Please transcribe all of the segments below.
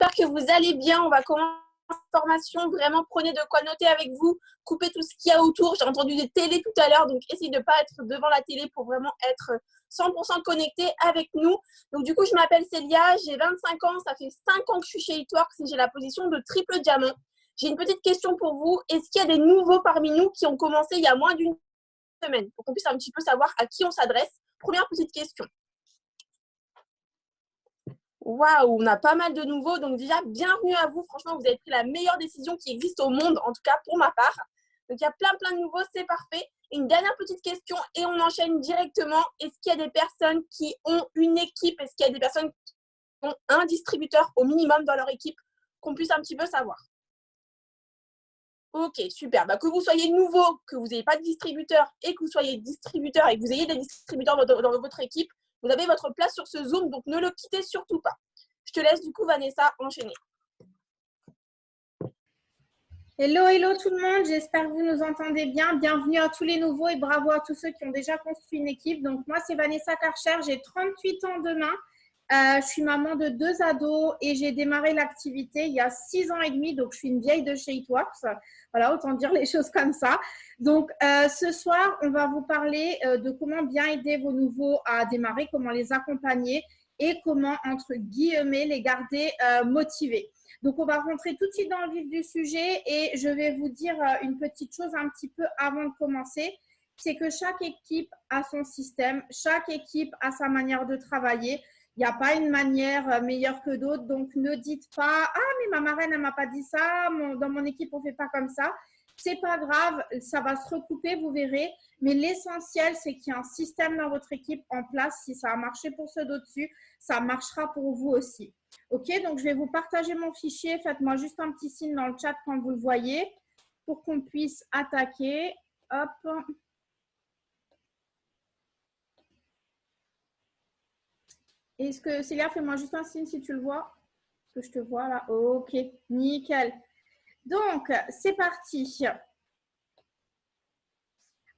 j'espère que vous allez bien. On va commencer la formation. Vraiment, prenez de quoi noter avec vous. Coupez tout ce qu'il y a autour. J'ai entendu des télés tout à l'heure, donc essayez de ne pas être devant la télé pour vraiment être 100% connecté avec nous. Donc du coup, je m'appelle Célia, j'ai 25 ans. Ça fait 5 ans que je suis chez Hitworks et j'ai la position de triple diamant. J'ai une petite question pour vous. Est-ce qu'il y a des nouveaux parmi nous qui ont commencé il y a moins d'une semaine pour qu'on puisse un petit peu savoir à qui on s'adresse? Première petite question. Waouh, on a pas mal de nouveaux. Donc déjà, bienvenue à vous. Franchement, vous avez pris la meilleure décision qui existe au monde, en tout cas pour ma part. Donc il y a plein de nouveaux, c'est parfait. Une dernière petite question et on enchaîne directement. Est-ce qu'il y a des personnes qui ont une équipe? Est-ce qu'il y a des personnes qui ont un distributeur au minimum dans leur équipe qu'on puisse un petit peu savoir? Ok, super. Bah, que vous soyez nouveau, que vous n'ayez pas de distributeur et que vous soyez distributeur et que vous ayez des distributeurs dans votre équipe, vous avez votre place sur ce Zoom, donc ne le quittez surtout pas. Je te laisse du coup, Vanessa, enchaîner. Hello tout le monde, j'espère que vous nous entendez bien. Bienvenue à tous les nouveaux et bravo à tous ceux qui ont déjà construit une équipe. Donc moi, c'est Vanessa Karcher, j'ai 38 ans demain. Je suis maman de 2 ados et j'ai démarré l'activité il y a 6 ans et demi, donc je suis une vieille de chez Hitworks. Voilà, autant dire les choses comme ça. Donc ce soir, on va vous parler de comment bien aider vos nouveaux à démarrer, comment les accompagner et comment, entre guillemets, les garder motivés. Donc, on va rentrer tout de suite dans le vif du sujet et je vais vous dire une petite chose un petit peu avant de commencer. C'est que chaque équipe a son système, chaque équipe a sa manière de travailler. Il n'y a pas une manière meilleure que d'autres. Donc, ne dites pas « Ah, mais ma marraine, elle ne m'a pas dit ça. Dans mon équipe, on ne fait pas comme ça. » C'est pas grave, ça va se recouper, vous verrez. Mais l'essentiel, c'est qu'il y a un système dans votre équipe en place. Si ça a marché pour ceux d'au-dessus, ça marchera pour vous aussi. Ok, donc je vais vous partager mon fichier. Faites-moi juste un petit signe dans le chat quand vous le voyez pour qu'on puisse attaquer. Hop. Est-ce que Célia, fais-moi juste un signe si tu le vois. Que je te vois là. Ok, nickel. Donc, c'est parti.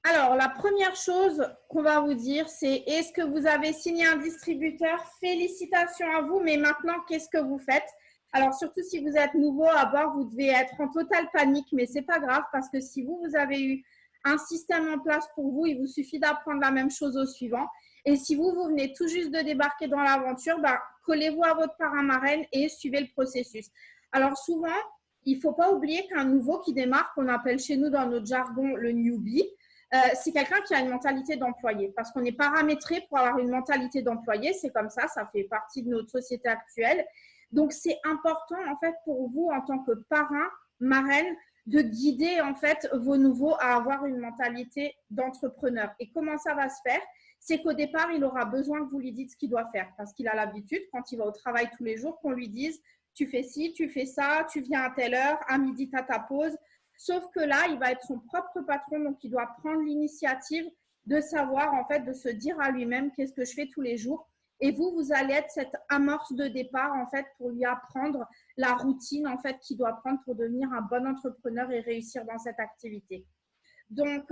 Alors, la première chose qu'on va vous dire, c'est est-ce que vous avez signé un distributeur? Félicitations à vous, mais maintenant, qu'est-ce que vous faites? Alors, surtout si vous êtes nouveau à bord, vous devez être en totale panique, mais ce n'est pas grave parce que si vous avez eu un système en place pour vous, il vous suffit d'apprendre la même chose au suivant. Et si vous venez tout juste de débarquer dans l'aventure, collez-vous à votre parrain marraine et suivez le processus. Alors, souvent, il ne faut pas oublier qu'un nouveau qui démarre, qu'on appelle chez nous dans notre jargon le newbie, c'est quelqu'un qui a une mentalité d'employé parce qu'on est paramétré pour avoir une mentalité d'employé. C'est comme ça fait partie de notre société actuelle. Donc, c'est important en fait pour vous en tant que parrain, marraine, de guider en fait vos nouveaux à avoir une mentalité d'entrepreneur. Et comment ça va se faire? C'est qu'au départ, il aura besoin que vous lui dites ce qu'il doit faire parce qu'il a l'habitude, quand il va au travail tous les jours, qu'on lui dise « tu fais ci, tu fais ça, tu viens à telle heure, à midi, tu as ta pause ». Sauf que là, il va être son propre patron, donc il doit prendre l'initiative de savoir, en fait, de se dire à lui-même qu'est-ce que je fais tous les jours. Et vous allez être cette amorce de départ, en fait, pour lui apprendre la routine, en fait, qu'il doit prendre pour devenir un bon entrepreneur et réussir dans cette activité. Donc,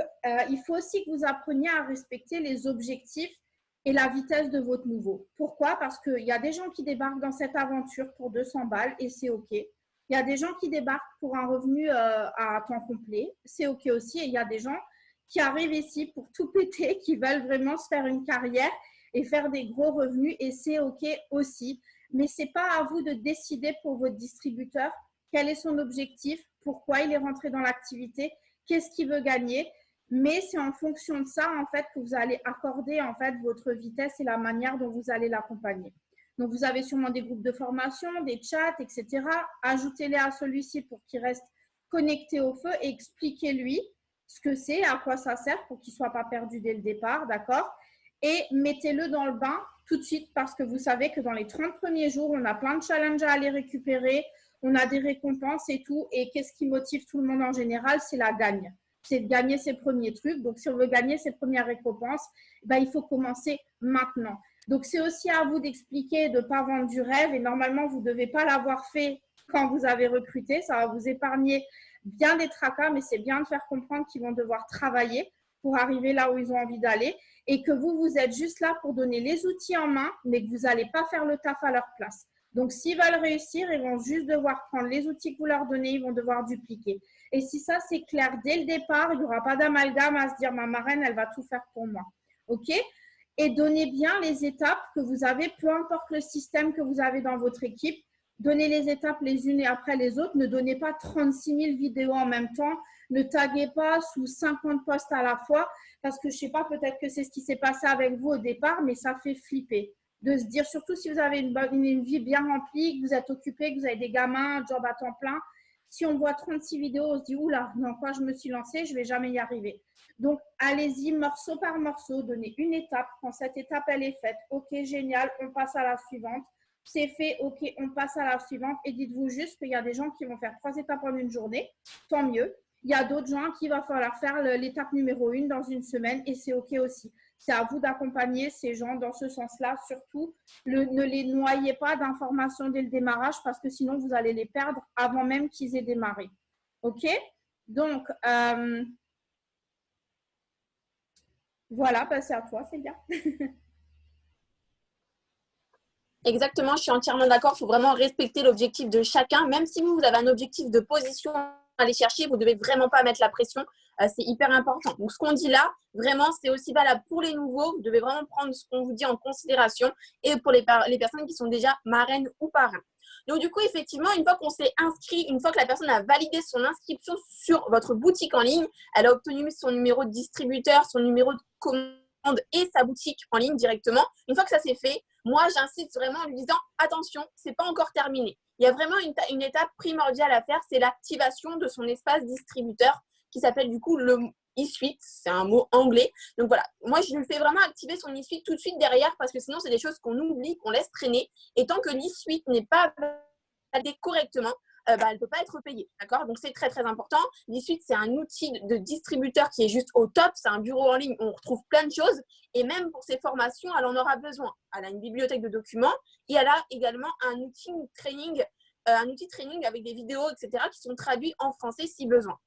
il faut aussi que vous appreniez à respecter les objectifs et la vitesse de votre nouveau. Pourquoi? Parce qu'il y a des gens qui débarquent dans cette aventure pour 200 balles et c'est OK. Il y a des gens qui débarquent pour un revenu à temps complet, c'est OK aussi. Et il y a des gens qui arrivent ici pour tout péter, qui veulent vraiment se faire une carrière et faire des gros revenus et c'est OK aussi. Mais ce n'est pas à vous de décider pour votre distributeur quel est son objectif, pourquoi il est rentré dans l'activité, qu'est-ce qu'il veut gagner. Mais c'est en fonction de ça, en fait, que vous allez accorder en fait, votre vitesse et la manière dont vous allez l'accompagner. Donc, vous avez sûrement des groupes de formation, des chats, etc. Ajoutez-les à celui-ci pour qu'il reste connecté au feu et expliquez-lui ce que c'est, à quoi ça sert pour qu'il ne soit pas perdu dès le départ, d'accord? Et mettez-le dans le bain tout de suite parce que vous savez que dans les 30 premiers jours, on a plein de challenges à aller récupérer, on a des récompenses et tout. Et qu'est-ce qui motive tout le monde en général? C'est la gagne. C'est de gagner ses premiers trucs. Donc, si on veut gagner ses premières récompenses, il faut commencer maintenant. Donc, c'est aussi à vous d'expliquer, de ne pas vendre du rêve. Et normalement, vous ne devez pas l'avoir fait quand vous avez recruté. Ça va vous épargner bien des tracas, mais c'est bien de faire comprendre qu'ils vont devoir travailler pour arriver là où ils ont envie d'aller et que vous êtes juste là pour donner les outils en main, mais que vous n'allez pas faire le taf à leur place. Donc, s'ils veulent réussir, ils vont juste devoir prendre les outils que vous leur donnez, ils vont devoir dupliquer. Et si ça, c'est clair dès le départ, il n'y aura pas d'amalgame à se dire ma marraine, elle va tout faire pour moi. OK? Et donnez bien les étapes que vous avez, peu importe le système que vous avez dans votre équipe. Donnez les étapes les unes après les autres. Ne donnez pas 36 000 vidéos en même temps. Ne taguez pas sous 50 posts à la fois parce que je ne sais pas, peut-être que c'est ce qui s'est passé avec vous au départ, mais ça fait flipper. De se dire, surtout si vous avez une vie bien remplie, que vous êtes occupé, que vous avez des gamins, un job à temps plein, si on voit 36 vidéos, on se dit, oula, dans quoi je me suis lancée, je ne vais jamais y arriver. Donc, allez-y morceau par morceau, donnez une étape. Quand cette étape, elle est faite, ok, génial, on passe à la suivante. C'est fait, ok, on passe à la suivante. Et dites-vous juste qu'il y a des gens qui vont faire 3 étapes en une journée, tant mieux. Il y a d'autres gens qui va falloir faire l'étape numéro 1 dans une semaine et c'est ok aussi. C'est à vous d'accompagner ces gens dans ce sens-là. Surtout, ne les noyez pas d'informations dès le démarrage parce que sinon, vous allez les perdre avant même qu'ils aient démarré. OK? Donc, voilà, bah, c'est à toi, c'est bien. Exactement, je suis entièrement d'accord. Il faut vraiment respecter l'objectif de chacun. Même si vous avez un objectif de position à aller chercher, vous ne devez vraiment pas mettre la pression. C'est hyper important. Donc, ce qu'on dit là, vraiment, c'est aussi valable pour les nouveaux. Vous devez vraiment prendre ce qu'on vous dit en considération et pour les personnes qui sont déjà marraines ou parrains. Donc, du coup, effectivement, une fois qu'on s'est inscrit, une fois que la personne a validé son inscription sur votre boutique en ligne, elle a obtenu son numéro de distributeur, son numéro de commande et sa boutique en ligne directement. Une fois que ça s'est fait, moi, j'insiste vraiment en lui disant attention, c'est pas encore terminé. Il y a vraiment une étape primordiale à faire, c'est l'activation de son espace distributeur qui s'appelle du coup le e-suite. C'est un mot anglais. Donc voilà, moi, je lui fais vraiment activer son e-suite tout de suite derrière parce que sinon, c'est des choses qu'on oublie, qu'on laisse traîner. Et tant que l'e-suite n'est pas validé correctement, elle ne peut pas être payée. D'accord? Donc, c'est très, très important. L'e-suite, c'est un outil de distributeur qui est juste au top. C'est un bureau en ligne où on retrouve plein de choses. Et même pour ses formations, elle en aura besoin. Elle a une bibliothèque de documents et elle a également un outil training avec des vidéos, etc., qui sont traduits en français si besoin.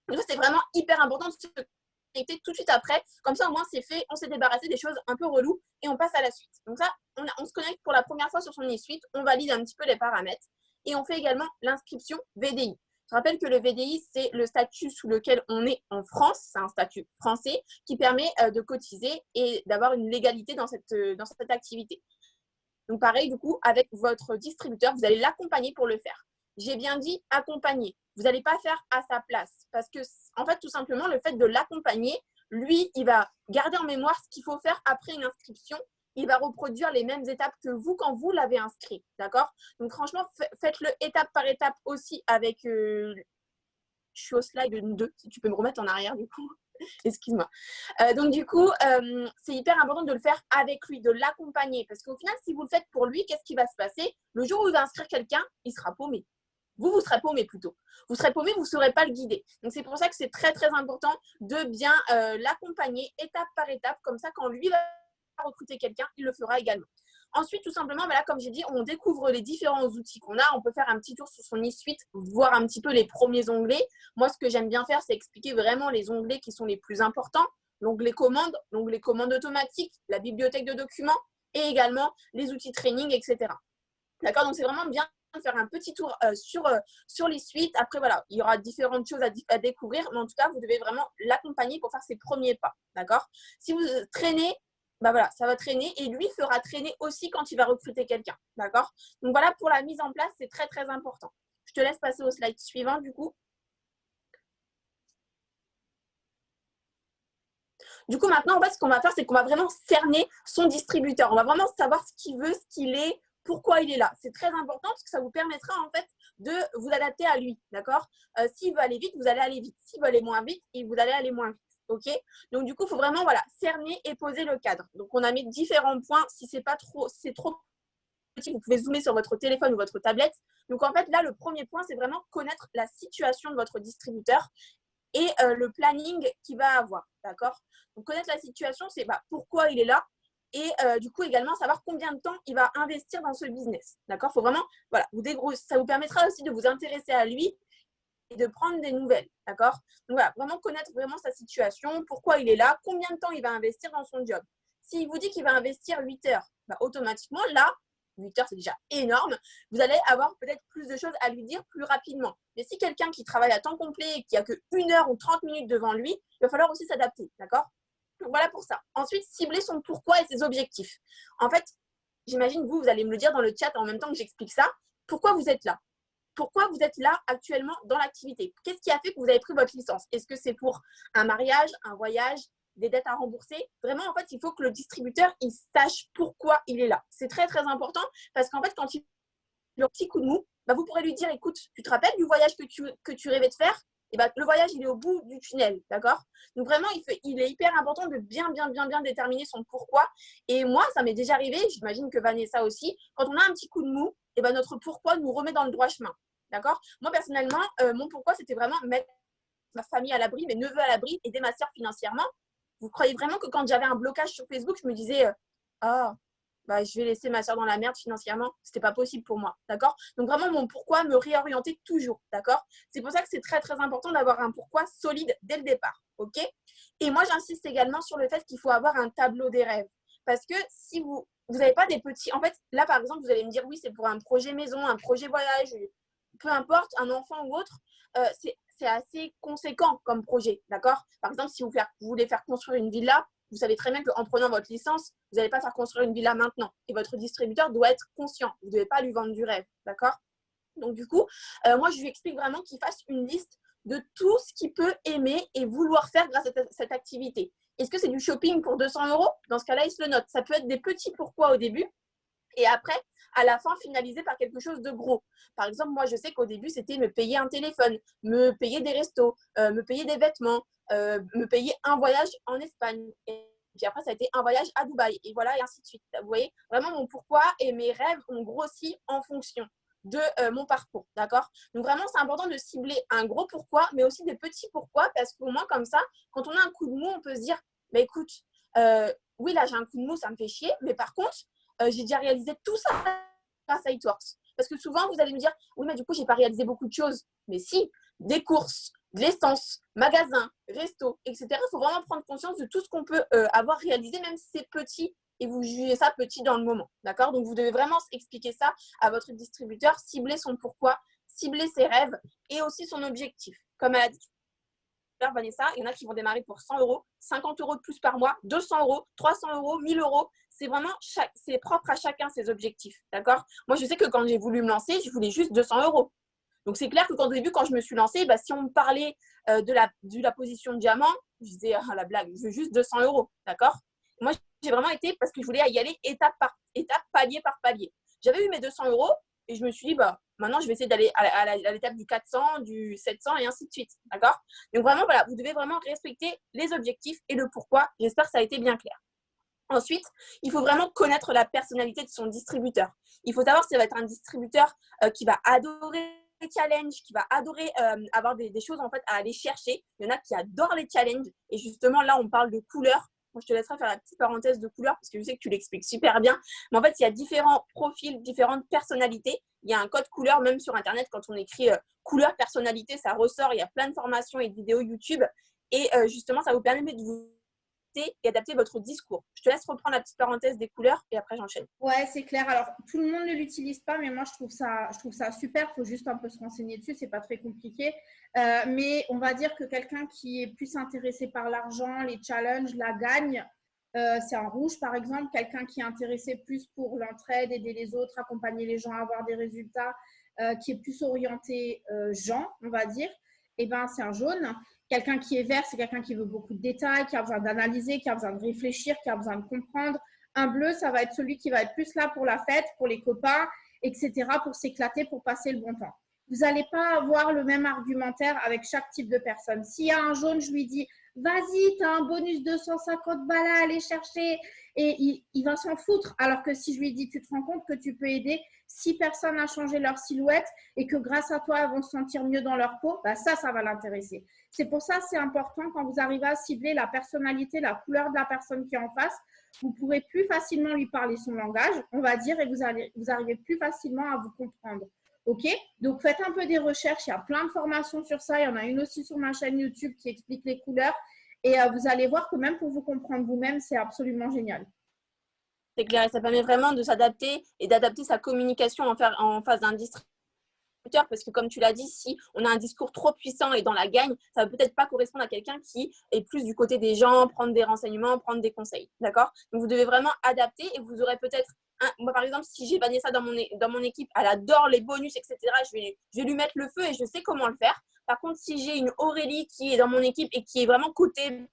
Donc, c'est vraiment hyper important de se connecter tout de suite après. Comme ça, au moins, c'est fait. On s'est débarrassé des choses un peu reloues et on passe à la suite. Donc, ça, on se connecte pour la première fois sur son e-suite. On valide un petit peu les paramètres. Et on fait également l'inscription VDI. Je rappelle que le VDI, c'est le statut sous lequel on est en France. C'est un statut français qui permet de cotiser et d'avoir une légalité dans cette activité. Donc, pareil, du coup, avec votre distributeur, vous allez l'accompagner pour le faire. J'ai bien dit accompagner. Vous n'allez pas faire à sa place. Parce que, en fait, tout simplement, le fait de l'accompagner, lui, il va garder en mémoire ce qu'il faut faire après une inscription. Il va reproduire les mêmes étapes que vous quand vous l'avez inscrit. D'accord? Donc, franchement, faites-le étape par étape aussi avec… je suis au slide 2, si tu peux me remettre en arrière, du coup. Excuse-moi. Donc, du coup, c'est hyper important de le faire avec lui, de l'accompagner. Parce qu'au final, si vous le faites pour lui, qu'est-ce qui va se passer? Le jour où il va inscrire quelqu'un, il sera paumé. Vous serez paumé plutôt. Vous serez paumé, vous ne saurez pas le guider. Donc, c'est pour ça que c'est très, très important de bien l'accompagner étape par étape. Comme ça, quand lui va recruter quelqu'un, il le fera également. Ensuite, tout simplement, là, comme j'ai dit, on découvre les différents outils qu'on a. On peut faire un petit tour sur son e-suite, voir un petit peu les premiers onglets. Moi, ce que j'aime bien faire, c'est expliquer vraiment les onglets qui sont les plus importants. L'onglet commandes automatiques, la bibliothèque de documents et également les outils training, etc. D'accord? Donc, c'est vraiment bien de faire un petit tour sur les suites. Après, voilà, il y aura différentes choses à découvrir, mais en tout cas, vous devez vraiment l'accompagner pour faire ses premiers pas. D'accord? Si vous traînez, bah voilà, ça va traîner et lui fera traîner aussi quand il va recruter quelqu'un. D'accord? Donc, voilà, pour la mise en place, c'est très, très important. Je te laisse passer au slide suivant, du coup. Du coup, maintenant, en fait, ce qu'on va faire, c'est qu'on va vraiment cerner son distributeur. On va vraiment savoir ce qu'il veut, ce qu'il est, pourquoi il est là. C'est très important parce que ça vous permettra en fait de vous adapter à lui, d'accord? S'il veut aller vite, vous allez aller vite. S'il veut aller moins vite, vous allez aller moins vite, ok? Donc du coup, il faut vraiment cerner et poser le cadre. Donc on a mis différents points. Si c'est pas trop, c'est trop petit, vous pouvez zoomer sur votre téléphone ou votre tablette. Donc en fait, là, le premier point, c'est vraiment connaître la situation de votre distributeur et le planning qu'il va avoir, d'accord? Donc connaître la situation, c'est pourquoi il est là. Et du coup, également, savoir combien de temps il va investir dans ce business. D'accord? Il faut vraiment, ça vous permettra aussi de vous intéresser à lui et de prendre des nouvelles. D'accord? Donc voilà, vraiment connaître vraiment sa situation, pourquoi il est là, combien de temps il va investir dans son job. S'il vous dit qu'il va investir 8 heures, automatiquement, là, 8 heures, c'est déjà énorme. Vous allez avoir peut-être plus de choses à lui dire plus rapidement. Mais si quelqu'un qui travaille à temps complet et qui a que 1 heure ou 30 minutes devant lui, il va falloir aussi s'adapter, d'accord? Donc voilà pour ça. Ensuite, cibler son pourquoi et ses objectifs. En fait, j'imagine vous allez me le dire dans le chat en même temps que j'explique ça. Pourquoi vous êtes là? Pourquoi vous êtes là actuellement dans l'activité? Qu'est-ce qui a fait que vous avez pris votre licence? Est-ce que c'est pour un mariage, un voyage, des dettes à rembourser? Vraiment, en fait, il faut que le distributeur, il sache pourquoi il est là. C'est très, très important parce qu'en fait, quand il a le petit coup de mou, bah, vous pourrez lui dire, écoute, tu te rappelles du voyage que tu rêvais de faire? Et bah, le voyage, il est au bout du tunnel, d'accord? Donc vraiment, il est hyper important de bien déterminer son pourquoi. Et moi, ça m'est déjà arrivé, j'imagine que Vanessa aussi, quand on a un petit coup de mou, et ben notre pourquoi nous remet dans le droit chemin, d'accord? Moi, personnellement, mon pourquoi, c'était vraiment mettre ma famille à l'abri, mes neveux à l'abri, aider ma sœur financièrement. Vous croyez vraiment que quand j'avais un blocage sur Facebook, je me disais, ah, bah, je vais laisser ma soeur dans la merde financièrement? C'était pas possible pour moi, d'accord? Donc vraiment, mon pourquoi me réorienter toujours, d'accord? C'est pour ça que c'est très, très important d'avoir un pourquoi solide dès le départ, ok? Et moi, j'insiste également sur le fait qu'il faut avoir un tableau des rêves. Parce que si vous n'avez pas des petits… En fait, là, par exemple, vous allez me dire, oui, c'est pour un projet maison, un projet voyage, peu importe, un enfant ou autre, c'est assez conséquent comme projet, d'accord? Par exemple, si vous voulez faire construire une villa, vous savez très bien qu'en prenant votre licence, vous n'allez pas faire construire une villa maintenant. Et votre distributeur doit être conscient. Vous ne devez pas lui vendre du rêve, d'accord? Donc, du coup, moi, je lui explique vraiment qu'il fasse une liste de tout ce qu'il peut aimer et vouloir faire grâce à cette activité. Est-ce que c'est du shopping pour 200 euros? Dans ce cas-là, il se le note. Ça peut être des petits pourquoi au début et après, à la fin, finaliser par quelque chose de gros. Par exemple, moi, je sais qu'au début, c'était me payer un téléphone, me payer des restos, me payer des vêtements, me payer un voyage en Espagne. Et puis après, ça a été un voyage à Dubaï. Et voilà, et ainsi de suite. Vous voyez, vraiment, mon pourquoi et mes rêves ont grossi en fonction de mon parcours. D'accord? Donc, vraiment, c'est important de cibler un gros pourquoi, mais aussi des petits pourquoi, parce qu'au moins, comme ça, quand on a un coup de mou, on peut se dire, mais écoute, oui, là, j'ai un coup de mou, ça me fait chier, mais par contre, j'ai déjà réalisé tout ça grâce à It-Works. Parce que souvent, vous allez me dire, oui, mais du coup, je n'ai pas réalisé beaucoup de choses. Mais si, des courses, de l'essence, magasins, restos, etc. Il faut vraiment prendre conscience de tout ce qu'on peut avoir réalisé, même si c'est petit, et vous jugez ça petit dans le moment. D'accord? Donc, vous devez vraiment expliquer ça à votre distributeur, cibler son pourquoi, cibler ses rêves et aussi son objectif. Comme elle a dit Vanessa, il y en a qui vont démarrer pour 100 euros, 50 euros de plus par mois, 200 euros, 300 euros, 1000 euros. C'est vraiment, c'est propre à chacun ses objectifs. D'accord? Moi, je sais que quand j'ai voulu me lancer, je voulais juste 200 euros. Donc, c'est clair que au début, quand je me suis lancée, bah, si on me parlait de la position de diamant, je disais, ah, la blague, je veux juste 200 euros. D'accord? Moi, j'ai vraiment été parce que je voulais y aller étape par étape, palier par palier. J'avais eu mes 200 euros et je me suis dit, bah, maintenant, je vais essayer d'aller à l'étape du 400, du 700 et ainsi de suite. D'accord? Donc, vraiment, voilà, vous devez vraiment respecter les objectifs et le pourquoi. J'espère que ça a été bien clair. Ensuite, il faut vraiment connaître la personnalité de son distributeur. Il faut savoir si ça va être un distributeur qui va adorer les challenges, qui va adorer avoir des choses en fait à aller chercher. Il y en a qui adorent les challenges. Et justement, là, on parle de couleurs. Moi, je te laisserai faire la petite parenthèse de couleurs parce que je sais que tu l'expliques super bien. Mais en fait, il y a différents profils, différentes personnalités. Il y a un code couleur, même sur Internet, quand on écrit couleur personnalité, ça ressort. Il y a plein de formations et de vidéos YouTube. Et justement, ça vous permet de vous et adapter votre discours. Je te laisse reprendre la petite parenthèse des couleurs et après j'enchaîne. Ouais, c'est clair. Alors, tout le monde ne l'utilise pas, mais moi, je trouve ça super. Il faut juste un peu se renseigner dessus. C'est pas très compliqué. Mais on va dire que quelqu'un qui est plus intéressé par l'argent, les challenges, la gagne, c'est en rouge, par exemple. Quelqu'un qui est intéressé plus pour l'entraide, aider les autres, accompagner les gens à avoir des résultats, qui est plus orienté gens, on va dire, eh ben, c'est un jaune. Quelqu'un qui est vert, c'est quelqu'un qui veut beaucoup de détails, qui a besoin d'analyser, qui a besoin de réfléchir, qui a besoin de comprendre. Un bleu, ça va être celui qui va être plus là pour la fête, pour les copains, etc., pour s'éclater, pour passer le bon temps. Vous n'allez pas avoir le même argumentaire avec chaque type de personne. S'il y a un jaune, je lui dis, vas-y, tu as un bonus de 150 balles à aller chercher. Et il va s'en foutre. Alors que si je lui dis, tu te rends compte que tu peux aider 6 personnes à changer leur silhouette et que grâce à toi, elles vont se sentir mieux dans leur peau, bah ça va l'intéresser. C'est pour ça que c'est important quand vous arrivez à cibler la personnalité, la couleur de la personne qui est en face, vous pourrez plus facilement lui parler son langage, on va dire, et vous arrivez plus facilement à vous comprendre. OK? Donc, faites un peu des recherches. Il y a plein de formations sur ça. Il y en a une aussi sur ma chaîne YouTube qui explique les couleurs. Et vous allez voir que même pour vous comprendre vous-même, c'est absolument génial. C'est clair, et ça permet vraiment de s'adapter et d'adapter sa communication en face d'un distributeur. Parce que comme tu l'as dit, si on a un discours trop puissant et dans la gagne, ça ne va peut-être pas correspondre à quelqu'un qui est plus du côté des gens, prendre des renseignements, prendre des conseils. D'accord? Donc, vous devez vraiment adapter et vous aurez peut-être moi, par exemple, si j'ai Vanessa dans mon équipe, elle adore les bonus, etc. Je vais lui mettre le feu et je sais comment le faire. Par contre, si j'ai une Aurélie qui est dans mon équipe et qui est vraiment côté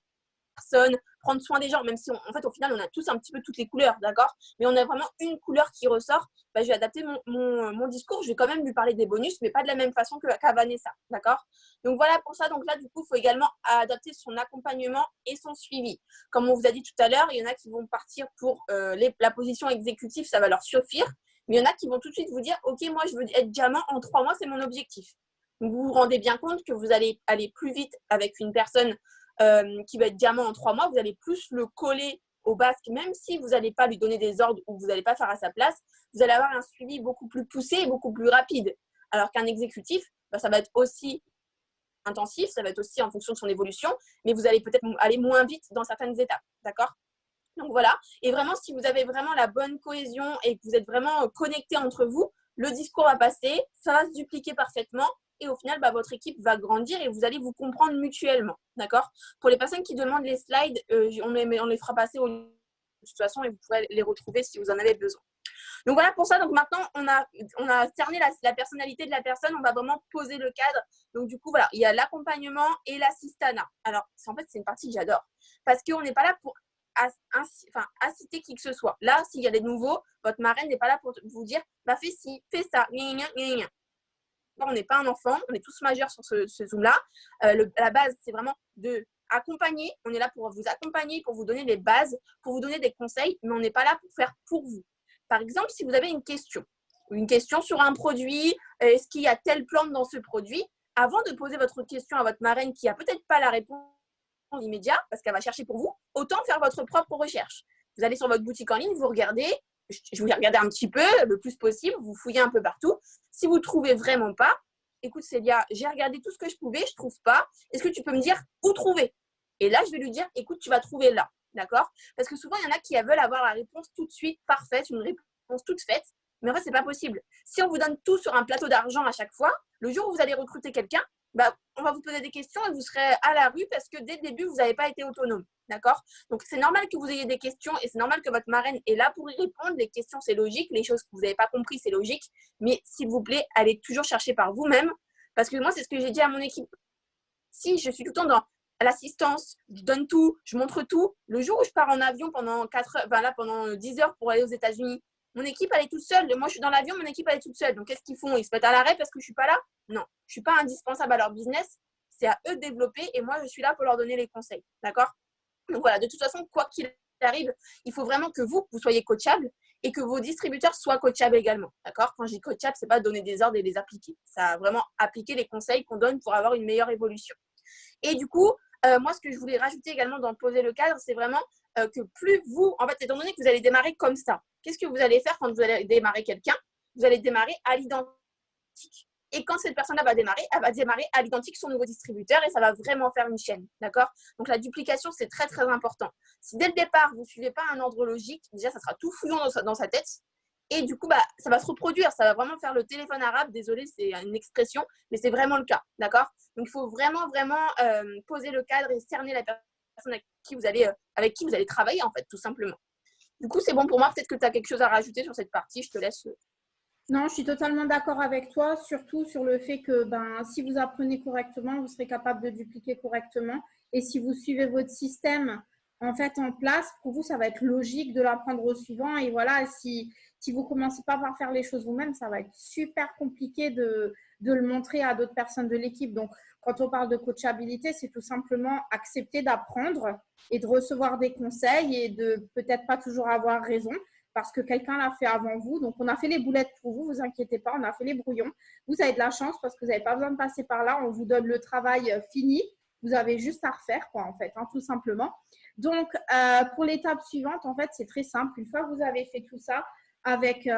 personne, prendre soin des gens, même si en fait au final on a tous un petit peu toutes les couleurs, d'accord, mais on a vraiment une couleur qui ressort, bah, je vais adapter mon discours, je vais quand même lui parler des bonus, mais pas de la même façon qu'à Vanessa, d'accord. Donc voilà pour ça. Donc là du coup il faut également adapter son accompagnement et son suivi. Comme on vous a dit tout à l'heure, il y en a qui vont partir pour la position exécutive, ça va leur suffire, mais il y en a qui vont tout de suite vous dire ok, moi je veux être diamant en 3 mois, c'est mon objectif. Donc vous vous rendez bien compte que vous allez aller plus vite avec une personne qui va être diamant en 3 mois, vous allez plus le coller au basque, même si vous n'allez pas lui donner des ordres ou vous n'allez pas faire à sa place, vous allez avoir un suivi beaucoup plus poussé et beaucoup plus rapide. Alors qu'un exécutif, bah, ça va être aussi intensif, ça va être aussi en fonction de son évolution, mais vous allez peut-être aller moins vite dans certaines étapes, d'accord? Donc voilà, et vraiment si vous avez vraiment la bonne cohésion et que vous êtes vraiment connectés entre vous, le discours va passer, ça va se dupliquer parfaitement et au final, bah, votre équipe va grandir et vous allez vous comprendre mutuellement, d'accord? Pour les personnes qui demandent les slides, on les fera passer de toute façon et vous pourrez les retrouver si vous en avez besoin. Donc voilà pour ça. Donc maintenant, on a cerné la personnalité de la personne. On va vraiment poser le cadre. Donc du coup, voilà, il y a l'accompagnement et l'assistanat. Alors, en fait, c'est une partie que j'adore parce qu'on n'est pas là pour inciter qui que ce soit. Là, s'il y a des nouveaux, votre marraine n'est pas là pour vous dire bah, fais ci, fais ça. On n'est pas un enfant, on est tous majeurs sur ce Zoom-là. La base, c'est vraiment de accompagner. On est là pour vous accompagner, pour vous donner les bases, pour vous donner des conseils, mais on n'est pas là pour faire pour vous. Par exemple, si vous avez une question sur un produit, est-ce qu'il y a telle plante dans ce produit? Avant de poser votre question à votre marraine qui n'a peut-être pas la réponse immédiate, parce qu'elle va chercher pour vous, autant faire votre propre recherche. Vous allez sur votre boutique en ligne, vous regardez, je vous ai regardé un petit peu, le plus possible, vous fouillez un peu partout. Si vous ne trouvez vraiment pas, écoute Célia, j'ai regardé tout ce que je pouvais, je ne trouve pas. Est-ce que tu peux me dire où trouver? Et là, je vais lui dire, écoute, tu vas trouver là. D'accord? Parce que souvent, il y en a qui veulent avoir la réponse tout de suite, parfaite, une réponse toute faite. Mais en fait, ce n'est pas possible. Si on vous donne tout sur un plateau d'argent à chaque fois, le jour où vous allez recruter quelqu'un, bah, on va vous poser des questions et vous serez à la rue parce que dès le début, vous n'avez pas été autonome. D'accord? Donc, c'est normal que vous ayez des questions et c'est normal que votre marraine est là pour y répondre. Les questions, c'est logique. Les choses que vous n'avez pas compris, c'est logique. Mais s'il vous plaît, allez toujours chercher par vous-même. Parce que moi, c'est ce que j'ai dit à mon équipe. Si je suis tout le temps dans l'assistance, je donne tout, je montre tout, le jour où je pars en avion pendant 10 heures pour aller aux États-Unis, mon équipe, elle est toute seule. Moi, je suis dans l'avion, mon équipe, elle est toute seule. Donc, qu'est-ce qu'ils font? Ils se mettent à l'arrêt parce que je ne suis pas là? Non, je ne suis pas indispensable à leur business. C'est à eux de développer et moi, je suis là pour leur donner les conseils. D'accord? Donc, voilà, de toute façon, quoi qu'il arrive, il faut vraiment que vous soyez coachable et que vos distributeurs soient coachables également. D'accord? Quand je dis coachable, ce n'est pas donner des ordres et les appliquer. Ça vraiment appliquer les conseils qu'on donne pour avoir une meilleure évolution. Et du coup, moi, ce que je voulais rajouter également dans poser le cadre, c'est vraiment que plus vous, en fait, étant donné que vous allez démarrer comme ça, qu'est-ce que vous allez faire quand vous allez démarrer quelqu'un? Vous allez démarrer à l'identique. Et quand cette personne-là va démarrer, elle va démarrer à l'identique son nouveau distributeur et ça va vraiment faire une chaîne. D'accord? Donc, la duplication, c'est très, très important. Si dès le départ, vous ne suivez pas un ordre logique, déjà, ça sera tout fouillant dans sa tête. Et du coup, bah, ça va se reproduire. Ça va vraiment faire le téléphone arabe. Désolé, c'est une expression, mais c'est vraiment le cas. D'accord? Donc, il faut vraiment, vraiment poser le cadre et cerner la personne avec qui vous allez travailler, en fait, tout simplement. Du coup, c'est bon pour moi. Peut-être que tu as quelque chose à rajouter sur cette partie. Je te laisse. Non, je suis totalement d'accord avec toi, surtout sur le fait que si vous apprenez correctement, vous serez capable de dupliquer correctement. Et si vous suivez votre système en place, pour vous, ça va être logique de l'apprendre au suivant. Et voilà, si vous ne commencez pas par faire les choses vous-même, ça va être super compliqué de le montrer à d'autres personnes de l'équipe. Donc, quand on parle de coachabilité, c'est tout simplement accepter d'apprendre et de recevoir des conseils et de peut-être pas toujours avoir raison, parce que quelqu'un l'a fait avant vous. Donc, on a fait les boulettes pour vous, vous inquiétez pas, on a fait les brouillons. Vous avez de la chance parce que vous n'avez pas besoin de passer par là. On vous donne le travail fini. Vous avez juste à refaire, tout simplement. Donc, pour l'étape suivante, en fait, c'est très simple. Une fois que vous avez fait tout ça avec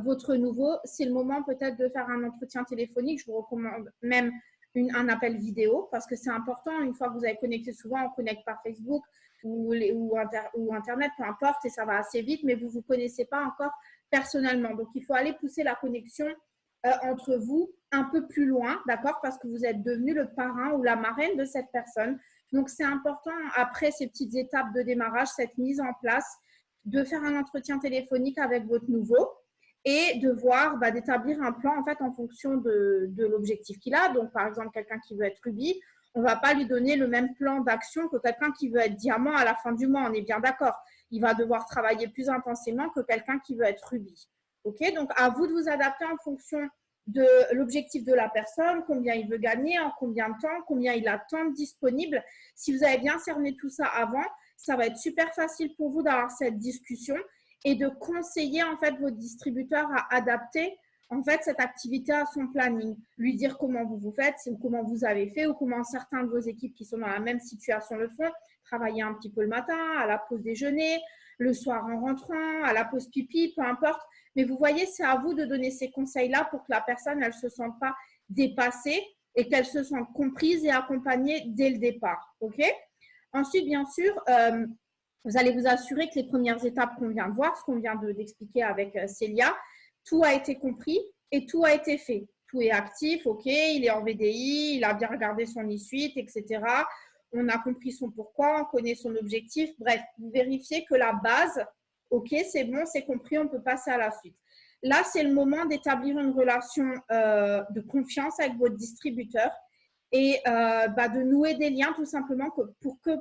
votre nouveau, c'est le moment peut-être de faire un entretien téléphonique. Je vous recommande même un appel vidéo parce que c'est important. Une fois que vous avez connecté, souvent on connecte par Facebook, ou Internet, peu importe, et ça va assez vite, mais vous ne vous connaissez pas encore personnellement. Donc, il faut aller pousser la connexion entre vous un peu plus loin, d'accord, parce que vous êtes devenu le parrain ou la marraine de cette personne. Donc, c'est important, après ces petites étapes de démarrage, cette mise en place, de faire un entretien téléphonique avec votre nouveau et de voir, d'établir un plan en fait en fonction de l'objectif qu'il a. Donc, par exemple, quelqu'un qui veut être rubis, on ne va pas lui donner le même plan d'action que quelqu'un qui veut être diamant à la fin du mois. On est bien d'accord. Il va devoir travailler plus intensément que quelqu'un qui veut être rubis. OK? Donc, à vous de vous adapter en fonction de l'objectif de la personne, combien il veut gagner, en combien de temps, combien il a de temps disponible. Si vous avez bien cerné tout ça avant, ça va être super facile pour vous d'avoir cette discussion et de conseiller en fait votre distributeur à adapter en fait cette activité à son planning, lui dire comment vous faites, comment vous avez fait ou comment certains de vos équipes qui sont dans la même situation le font, travailler un petit peu le matin, à la pause déjeuner, le soir en rentrant, à la pause pipi, peu importe. Mais vous voyez, c'est à vous de donner ces conseils-là pour que la personne, elle ne se sente pas dépassée et qu'elle se sente comprise et accompagnée dès le départ. OK? Ensuite, bien sûr, vous allez vous assurer que les premières étapes qu'on vient de voir, ce qu'on vient d'expliquer avec Célia, tout a été compris et tout a été fait. Tout est actif, OK, il est en VDI, il a bien regardé son e-suite, etc. On a compris son pourquoi, on connaît son objectif. Bref, vous vérifiez que la base, OK, c'est bon, c'est compris, on peut passer à la suite. Là, c'est le moment d'établir une relation de confiance avec votre distributeur et de nouer des liens tout simplement pour que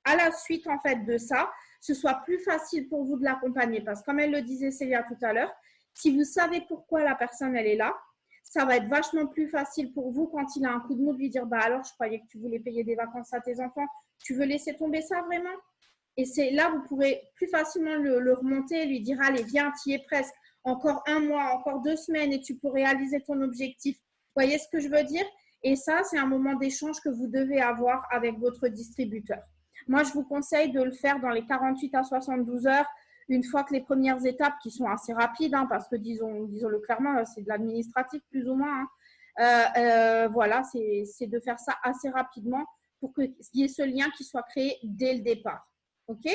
à la suite en fait de ça, ce soit plus facile pour vous de l'accompagner. Parce que comme elle le disait Célia tout à l'heure, si vous savez pourquoi la personne elle est là, ça va être vachement plus facile pour vous quand il a un coup de mou de lui dire alors je croyais que tu voulais payer des vacances à tes enfants, tu veux laisser tomber ça vraiment? Et c'est là vous pourrez plus facilement le remonter et lui dire allez viens, tu y es presque, encore un mois, encore 2 semaines et tu peux réaliser ton objectif. Vous voyez ce que je veux dire? Et ça, c'est un moment d'échange que vous devez avoir avec votre distributeur. Moi, je vous conseille de le faire dans les 48 à 72 heures, une fois que les premières étapes, qui sont assez rapides, parce que disons-le clairement, c'est de l'administratif plus ou moins. Voilà, c'est de faire ça assez rapidement pour qu'il y ait ce lien qui soit créé dès le départ. OK?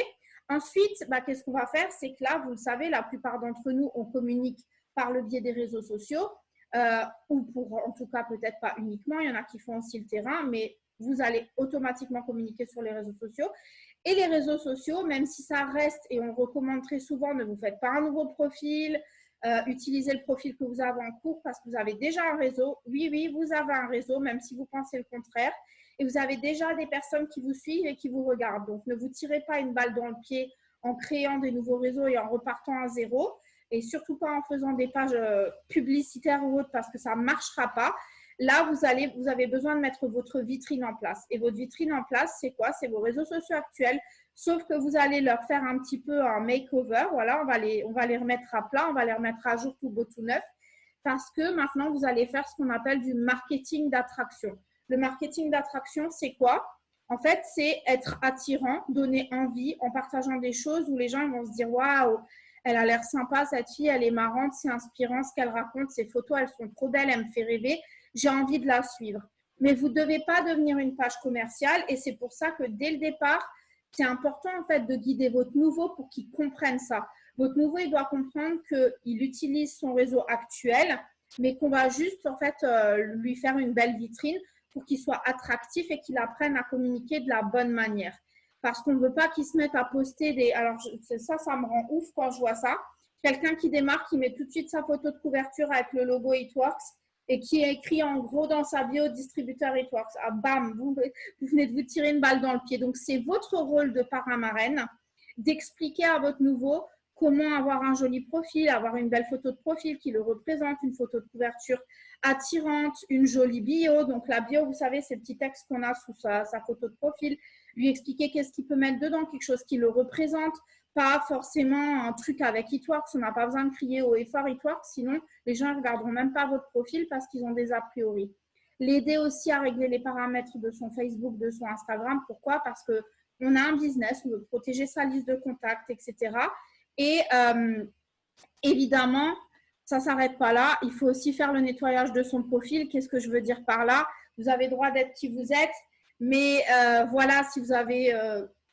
Ensuite, qu'est-ce qu'on va faire? C'est que là, vous le savez, la plupart d'entre nous, on communique par le biais des réseaux sociaux, ou en tout cas, peut-être pas uniquement. Il y en a qui font aussi le terrain, mais vous allez automatiquement communiquer sur les réseaux sociaux. Et les réseaux sociaux, même si ça reste, et on recommande très souvent, ne vous faites pas un nouveau profil, utilisez le profil que vous avez en cours parce que vous avez déjà un réseau. Oui, vous avez un réseau, même si vous pensez le contraire. Et vous avez déjà des personnes qui vous suivent et qui vous regardent. Donc, ne vous tirez pas une balle dans le pied en créant des nouveaux réseaux et en repartant à zéro. Et surtout pas en faisant des pages publicitaires ou autres parce que ça ne marchera pas. Là, vous avez besoin de mettre votre vitrine en place. Et votre vitrine en place, c'est quoi? C'est vos réseaux sociaux actuels, sauf que vous allez leur faire un petit peu un makeover. Voilà, on va les remettre à plat, on va les remettre à jour tout beau, tout neuf, parce que maintenant, vous allez faire ce qu'on appelle du marketing d'attraction. Le marketing d'attraction, c'est quoi? En fait, c'est être attirant, donner envie en partageant des choses où les gens vont se dire « Waouh, elle a l'air sympa, cette fille, elle est marrante, c'est inspirant ce qu'elle raconte, ses photos, elles sont trop belles, elle me fait rêver. » J'ai envie de la suivre. Mais vous ne devez pas devenir une page commerciale et c'est pour ça que dès le départ, c'est important en fait de guider votre nouveau pour qu'il comprenne ça. Votre nouveau, il doit comprendre qu'il utilise son réseau actuel, mais qu'on va juste en fait lui faire une belle vitrine pour qu'il soit attractif et qu'il apprenne à communiquer de la bonne manière. Parce qu'on ne veut pas qu'il se mette à poster des… Alors ça me rend ouf quand je vois ça. Quelqu'un qui démarre, qui met tout de suite sa photo de couverture avec le logo It-Works et qui est écrit en gros dans sa bio distributeur It-Works. Ah, bam, vous venez de vous tirer une balle dans le pied. Donc, c'est votre rôle de parrain marraine d'expliquer à votre nouveau comment avoir un joli profil, avoir une belle photo de profil qui le représente, une photo de couverture attirante, une jolie bio. Donc, la bio, vous savez, c'est le petit texte qu'on a sous sa photo de profil. Lui expliquer qu'est-ce qu'il peut mettre dedans, quelque chose qui le représente. Pas forcément un truc avec It-Works, on n'a pas besoin de crier haut et fort It-Works, sinon les gens ne regarderont même pas votre profil parce qu'ils ont des a priori. L'aider aussi à régler les paramètres de son Facebook, de son Instagram. Pourquoi? Parce qu'on a un business, on veut protéger sa liste de contacts, etc. Et évidemment, ça ne s'arrête pas là. Il faut aussi faire le nettoyage de son profil. Qu'est-ce que je veux dire par là? Vous avez le droit d'être qui vous êtes, mais voilà, si vous avez…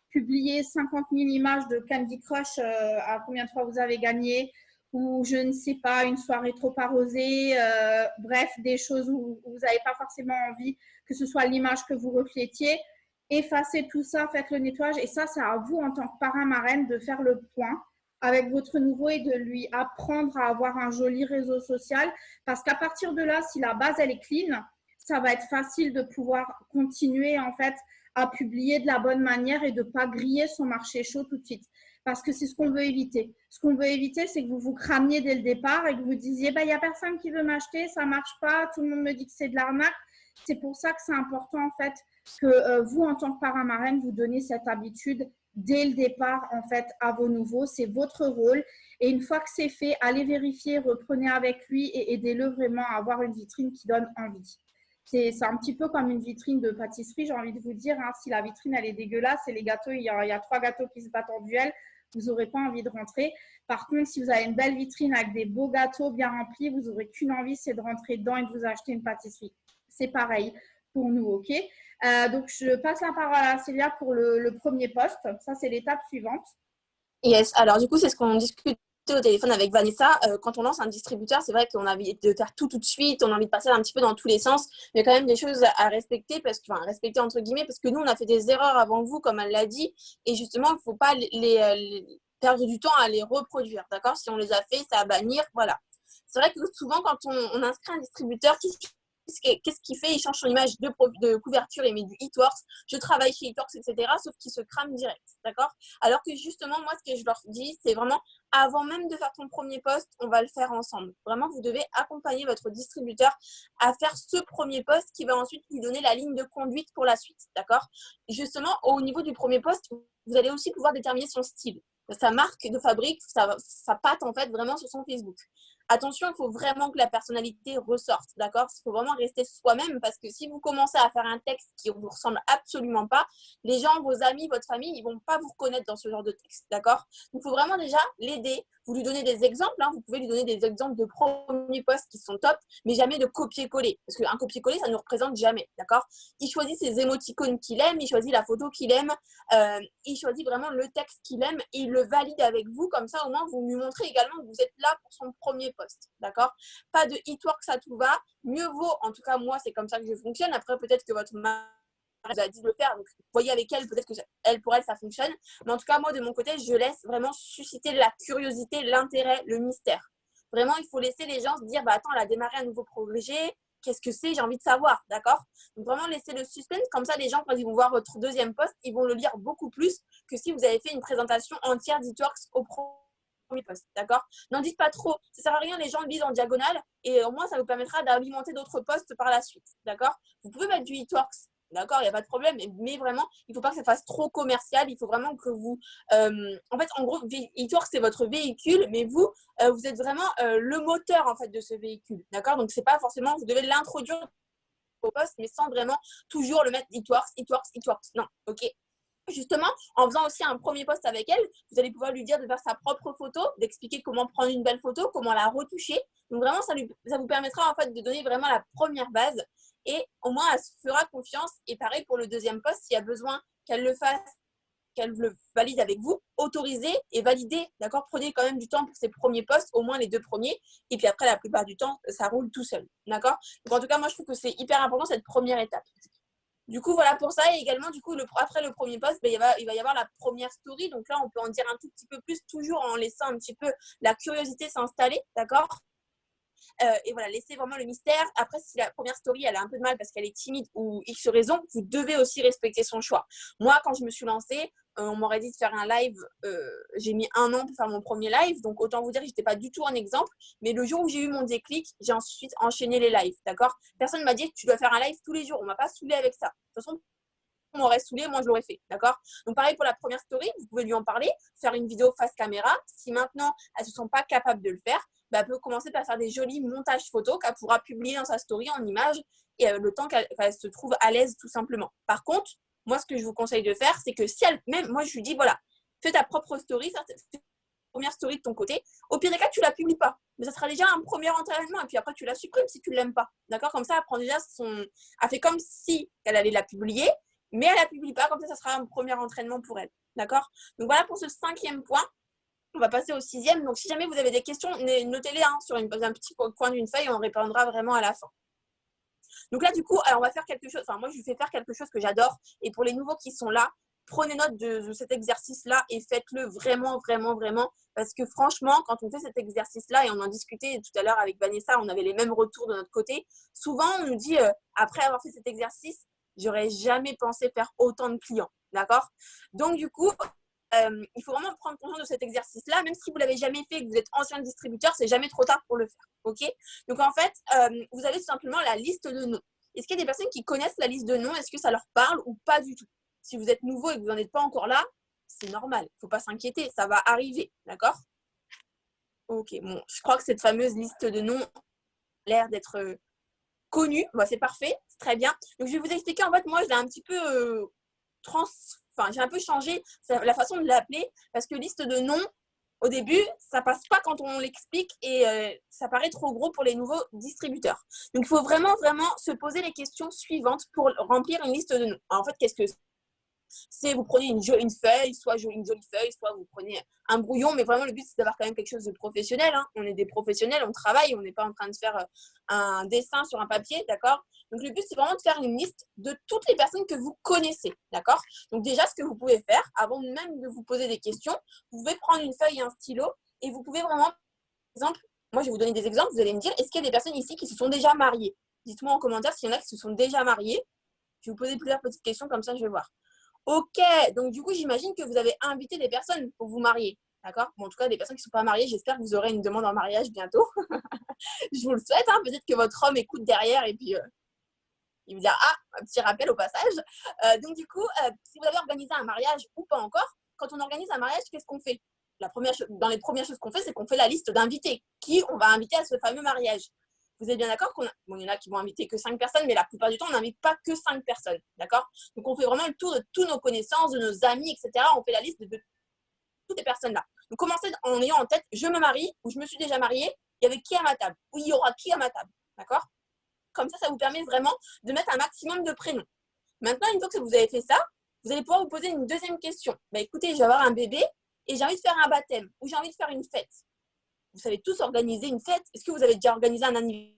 publier 50 000 images de Candy Crush à combien de fois vous avez gagné, ou je ne sais pas, une soirée trop arrosée, bref, des choses où vous n'avez pas forcément envie que ce soit l'image que vous reflétiez. Effacez tout ça, faites le nettoyage, et ça, c'est à vous en tant que parrain marraine de faire le point avec votre nouveau et de lui apprendre à avoir un joli réseau social, parce qu'à partir de là, si la base elle est clean, ça va être facile de pouvoir continuer en fait à publier de la bonne manière et de ne pas griller son marché chaud tout de suite. Parce que c'est ce qu'on veut éviter. Ce qu'on veut éviter, c'est que vous vous cramiez dès le départ et que vous disiez, il n'y a personne qui veut m'acheter, ça ne marche pas, tout le monde me dit que c'est de l'arnaque. C'est pour ça que c'est important en fait que vous, en tant que parrain marraine, vous donnez cette habitude dès le départ en fait à vos nouveaux. C'est votre rôle. Et une fois que c'est fait, allez vérifier, reprenez avec lui et aidez-le vraiment à avoir une vitrine qui donne envie. C'est un petit peu comme une vitrine de pâtisserie, j'ai envie de vous dire. Hein, si la vitrine, elle est dégueulasse et les gâteaux, il y a 3 gâteaux qui se battent en duel, vous n'aurez pas envie de rentrer. Par contre, si vous avez une belle vitrine avec des beaux gâteaux bien remplis, vous n'aurez qu'une envie, c'est de rentrer dedans et de vous acheter une pâtisserie. C'est pareil pour nous, ok? Donc, je passe la parole à Célia pour le premier poste. Ça, c'est l'étape suivante. Yes, alors du coup, c'est ce qu'on discute au téléphone avec Vanessa. Quand on lance un distributeur, c'est vrai qu'on a envie de faire tout de suite, on a envie de passer un petit peu dans tous les sens, mais il y a quand même des choses à respecter, respecter entre guillemets, parce que nous, on a fait des erreurs avant vous, comme elle l'a dit, et justement, il ne faut pas les perdre du temps à les reproduire, d'accord? Si on les a fait, ça à bannir, voilà. C'est vrai que souvent, quand on inscrit un distributeur, qu'est-ce qu'il fait? Il change son image de couverture, il met du Eatworks, je travaille chez Eatworks, etc. Sauf qu'il se crame direct, d'accord? Alors que justement, moi, ce que je leur dis, c'est vraiment, avant même de faire ton premier post, on va le faire ensemble. Vraiment, vous devez accompagner votre distributeur à faire ce premier post qui va ensuite lui donner la ligne de conduite pour la suite, d'accord? Justement, au niveau du premier post, vous allez aussi pouvoir déterminer son style, sa marque de fabrique, sa patte en fait, vraiment sur son Facebook. Attention, il faut vraiment que la personnalité ressorte, d'accord? Il faut vraiment rester soi-même parce que si vous commencez à faire un texte qui ne vous ressemble absolument pas, les gens, vos amis, votre famille, ils ne vont pas vous reconnaître dans ce genre de texte, d'accord? Donc, il faut vraiment déjà l'aider. Vous lui donnez des exemples, hein, vous pouvez lui donner des exemples de premiers posts qui sont top, mais jamais de copier-coller. Parce qu'un copier-coller, ça ne nous représente jamais, d'accord? Il choisit ses émoticônes qu'il aime, il choisit la photo qu'il aime, il choisit vraiment le texte qu'il aime et il le valide avec vous. Comme ça, au moins, vous lui montrez également que vous êtes là pour son premier post, d'accord? Pas de Eatworks à tout va. Mieux vaut, en tout cas, moi, c'est comme ça que je fonctionne. Après, peut-être que votre mari vous a dit de le faire, donc voyez avec elle, peut-être que pour elle, ça fonctionne. Mais en tout cas, moi, de mon côté, je laisse vraiment susciter la curiosité, l'intérêt, le mystère. Vraiment, il faut laisser les gens se dire, attends, elle a démarré un nouveau projet, qu'est-ce que c'est? J'ai envie de savoir, d'accord? Donc, vraiment, laissez le suspense. Comme ça, les gens, quand ils vont voir votre deuxième post, ils vont le lire beaucoup plus que si vous avez fait une présentation entière d'Eatworks au premier post, d'accord? N'en dites pas trop, ça sert à rien, les gens le lisent en diagonale et au moins ça vous permettra d'alimenter d'autres posts par la suite, d'accord? Vous pouvez mettre du Eatworks, d'accord, il n'y a pas de problème, mais vraiment, il ne faut pas que ça fasse trop commercial, il faut vraiment que vous… en fait, en gros, Eatworks, c'est votre véhicule, mais vous, vous êtes vraiment le moteur, en fait, de ce véhicule, d'accord? Donc, c'est pas forcément, vous devez l'introduire au post, mais sans vraiment toujours le mettre Eatworks, Eatworks, Eatworks. Non, ok? Justement, en faisant aussi un premier post avec elle, vous allez pouvoir lui dire de faire sa propre photo, d'expliquer comment prendre une belle photo, comment la retoucher. Donc vraiment, ça vous permettra en fait de donner vraiment la première base et au moins elle se fera confiance. Et pareil pour le deuxième post, s'il y a besoin qu'elle le fasse, qu'elle le valide avec vous, autorisez et validez, d'accord? Prenez quand même du temps pour ces premiers posts, au moins les 2 premiers, et puis après, la plupart du temps, ça roule tout seul, d'accord? Donc en tout cas, moi, je trouve que c'est hyper important cette première étape. Du coup, voilà pour ça. Et également, du coup, après le premier post, il va y avoir la première story. Donc là, on peut en dire un tout petit peu plus, toujours en laissant un petit peu la curiosité s'installer, d'accord? Et voilà, laissez vraiment le mystère. Après, si la première story, elle a un peu de mal parce qu'elle est timide ou X raison, vous devez aussi respecter son choix. Moi, quand je me suis lancée, on m'aurait dit de faire un live. J'ai mis 1 an pour faire mon premier live. Donc, autant vous dire que je n'étais pas du tout un exemple. Mais le jour où j'ai eu mon déclic, j'ai ensuite enchaîné les lives, d'accord? Personne ne m'a dit que tu dois faire un live tous les jours. On ne m'a pas saoulé avec ça. De toute façon, on m'aurait saoulé, moi je l'aurais fait, d'accord? Donc pareil pour la première story, vous pouvez lui en parler, faire une vidéo face caméra. Si maintenant elles ne se sont pas capables de le faire, elle peut commencer par faire des jolis montages photos qu'elle pourra publier dans sa story en images et le temps qu'elle se trouve à l'aise tout simplement. Par contre, moi ce que je vous conseille de faire, c'est que si elle, même moi je lui dis voilà, fais ta propre story, fais ta première story de ton côté. Au pire des cas, tu la publies pas. Mais ça sera déjà un premier entraînement et puis après tu la supprimes si tu ne l'aimes pas. D'accord? Comme ça, elle prend déjà elle fait comme si elle allait la publier. mais elle ne la publie pas, comme ça sera un premier entraînement pour elle. D'accord? Donc voilà pour ce 5e point. On va passer au 6e. Donc si jamais vous avez des questions, notez-les sur un petit coin d'une feuille et on répondra vraiment à la fin. Donc là, du coup, alors on va faire quelque chose. Enfin, moi, je vous fais faire quelque chose que j'adore. Et pour les nouveaux qui sont là, prenez note de cet exercice-là et faites-le vraiment, vraiment, vraiment. Parce que franchement, quand on fait cet exercice-là, et on en discutait tout à l'heure avec Vanessa, on avait les mêmes retours de notre côté. Souvent, on nous dit, après avoir fait cet exercice, j'aurais jamais pensé faire autant de clients. D'accord? Donc, du coup, il faut vraiment prendre conscience de cet exercice-là. Même si vous ne l'avez jamais fait et que vous êtes ancien distributeur, c'est jamais trop tard pour le faire. OK? Donc, en fait, vous avez tout simplement la liste de noms. Est-ce qu'il y a des personnes qui connaissent la liste de noms? Est-ce que ça leur parle ou pas du tout? Si vous êtes nouveau et que vous n'en êtes pas encore là, c'est normal. Il ne faut pas s'inquiéter. Ça va arriver. D'accord? OK. Bon, je crois que cette fameuse liste de noms a l'air d'être connue. Bon, c'est parfait. C'est très bien. Donc, je vais vous expliquer. En fait, moi, je l'ai un petit peu j'ai un peu changé la façon de l'appeler parce que liste de noms, au début, ça passe pas quand on l'explique et ça paraît trop gros pour les nouveaux distributeurs. Donc, il faut vraiment, vraiment se poser les questions suivantes pour remplir une liste de noms. Alors, en fait, qu'est-ce que c'est? Vous prenez une feuille, soit une jolie feuille, soit vous prenez un brouillon, mais vraiment le but c'est d'avoir quand même quelque chose de professionnel. Hein. On est des professionnels, on travaille, on n'est pas en train de faire un dessin sur un papier, d'accord? Donc le but c'est vraiment de faire une liste de toutes les personnes que vous connaissez, d'accord? Donc déjà ce que vous pouvez faire, avant même de vous poser des questions, vous pouvez prendre une feuille et un stylo et vous pouvez vraiment, par exemple, moi je vais vous donner des exemples, vous allez me dire, est-ce qu'il y a des personnes ici qui se sont déjà mariées? Dites-moi en commentaire s'il y en a qui se sont déjà mariées. Je vais vous poser plusieurs petites questions comme ça, je vais voir. Ok, donc du coup, j'imagine que vous avez invité des personnes pour vous marier. D'accord? Bon, en tout cas, des personnes qui ne sont pas mariées, j'espère que vous aurez une demande en mariage bientôt. Je vous le souhaite. Hein. Peut-être que votre homme écoute derrière et puis il vous dira ah, un petit rappel au passage. Donc du coup, si vous avez organisé un mariage ou pas encore, quand on organise un mariage, qu'est-ce qu'on fait? Dans les premières choses qu'on fait, c'est qu'on fait la liste d'invités. Qui on va inviter à ce fameux mariage? Vous êtes bien d'accord il y en a qui vont inviter que 5 personnes, mais la plupart du temps, on n'invite pas que 5 personnes. D'accord? Donc, on fait vraiment le tour de toutes nos connaissances, de nos amis, etc. On fait la liste de toutes ces personnes-là. Donc, commencez en ayant en tête, je me marie ou je me suis déjà mariée, il y avait qui à ma table? Ou il y aura qui à ma table? D'accord? Comme ça vous permet vraiment de mettre un maximum de prénoms. Maintenant, une fois que vous avez fait ça, vous allez pouvoir vous poser une deuxième question. Bah, écoutez, je vais avoir un bébé et j'ai envie de faire un baptême ou j'ai envie de faire une fête. Vous savez tous organiser une fête? Est-ce que vous avez déjà organisé un anniversaire?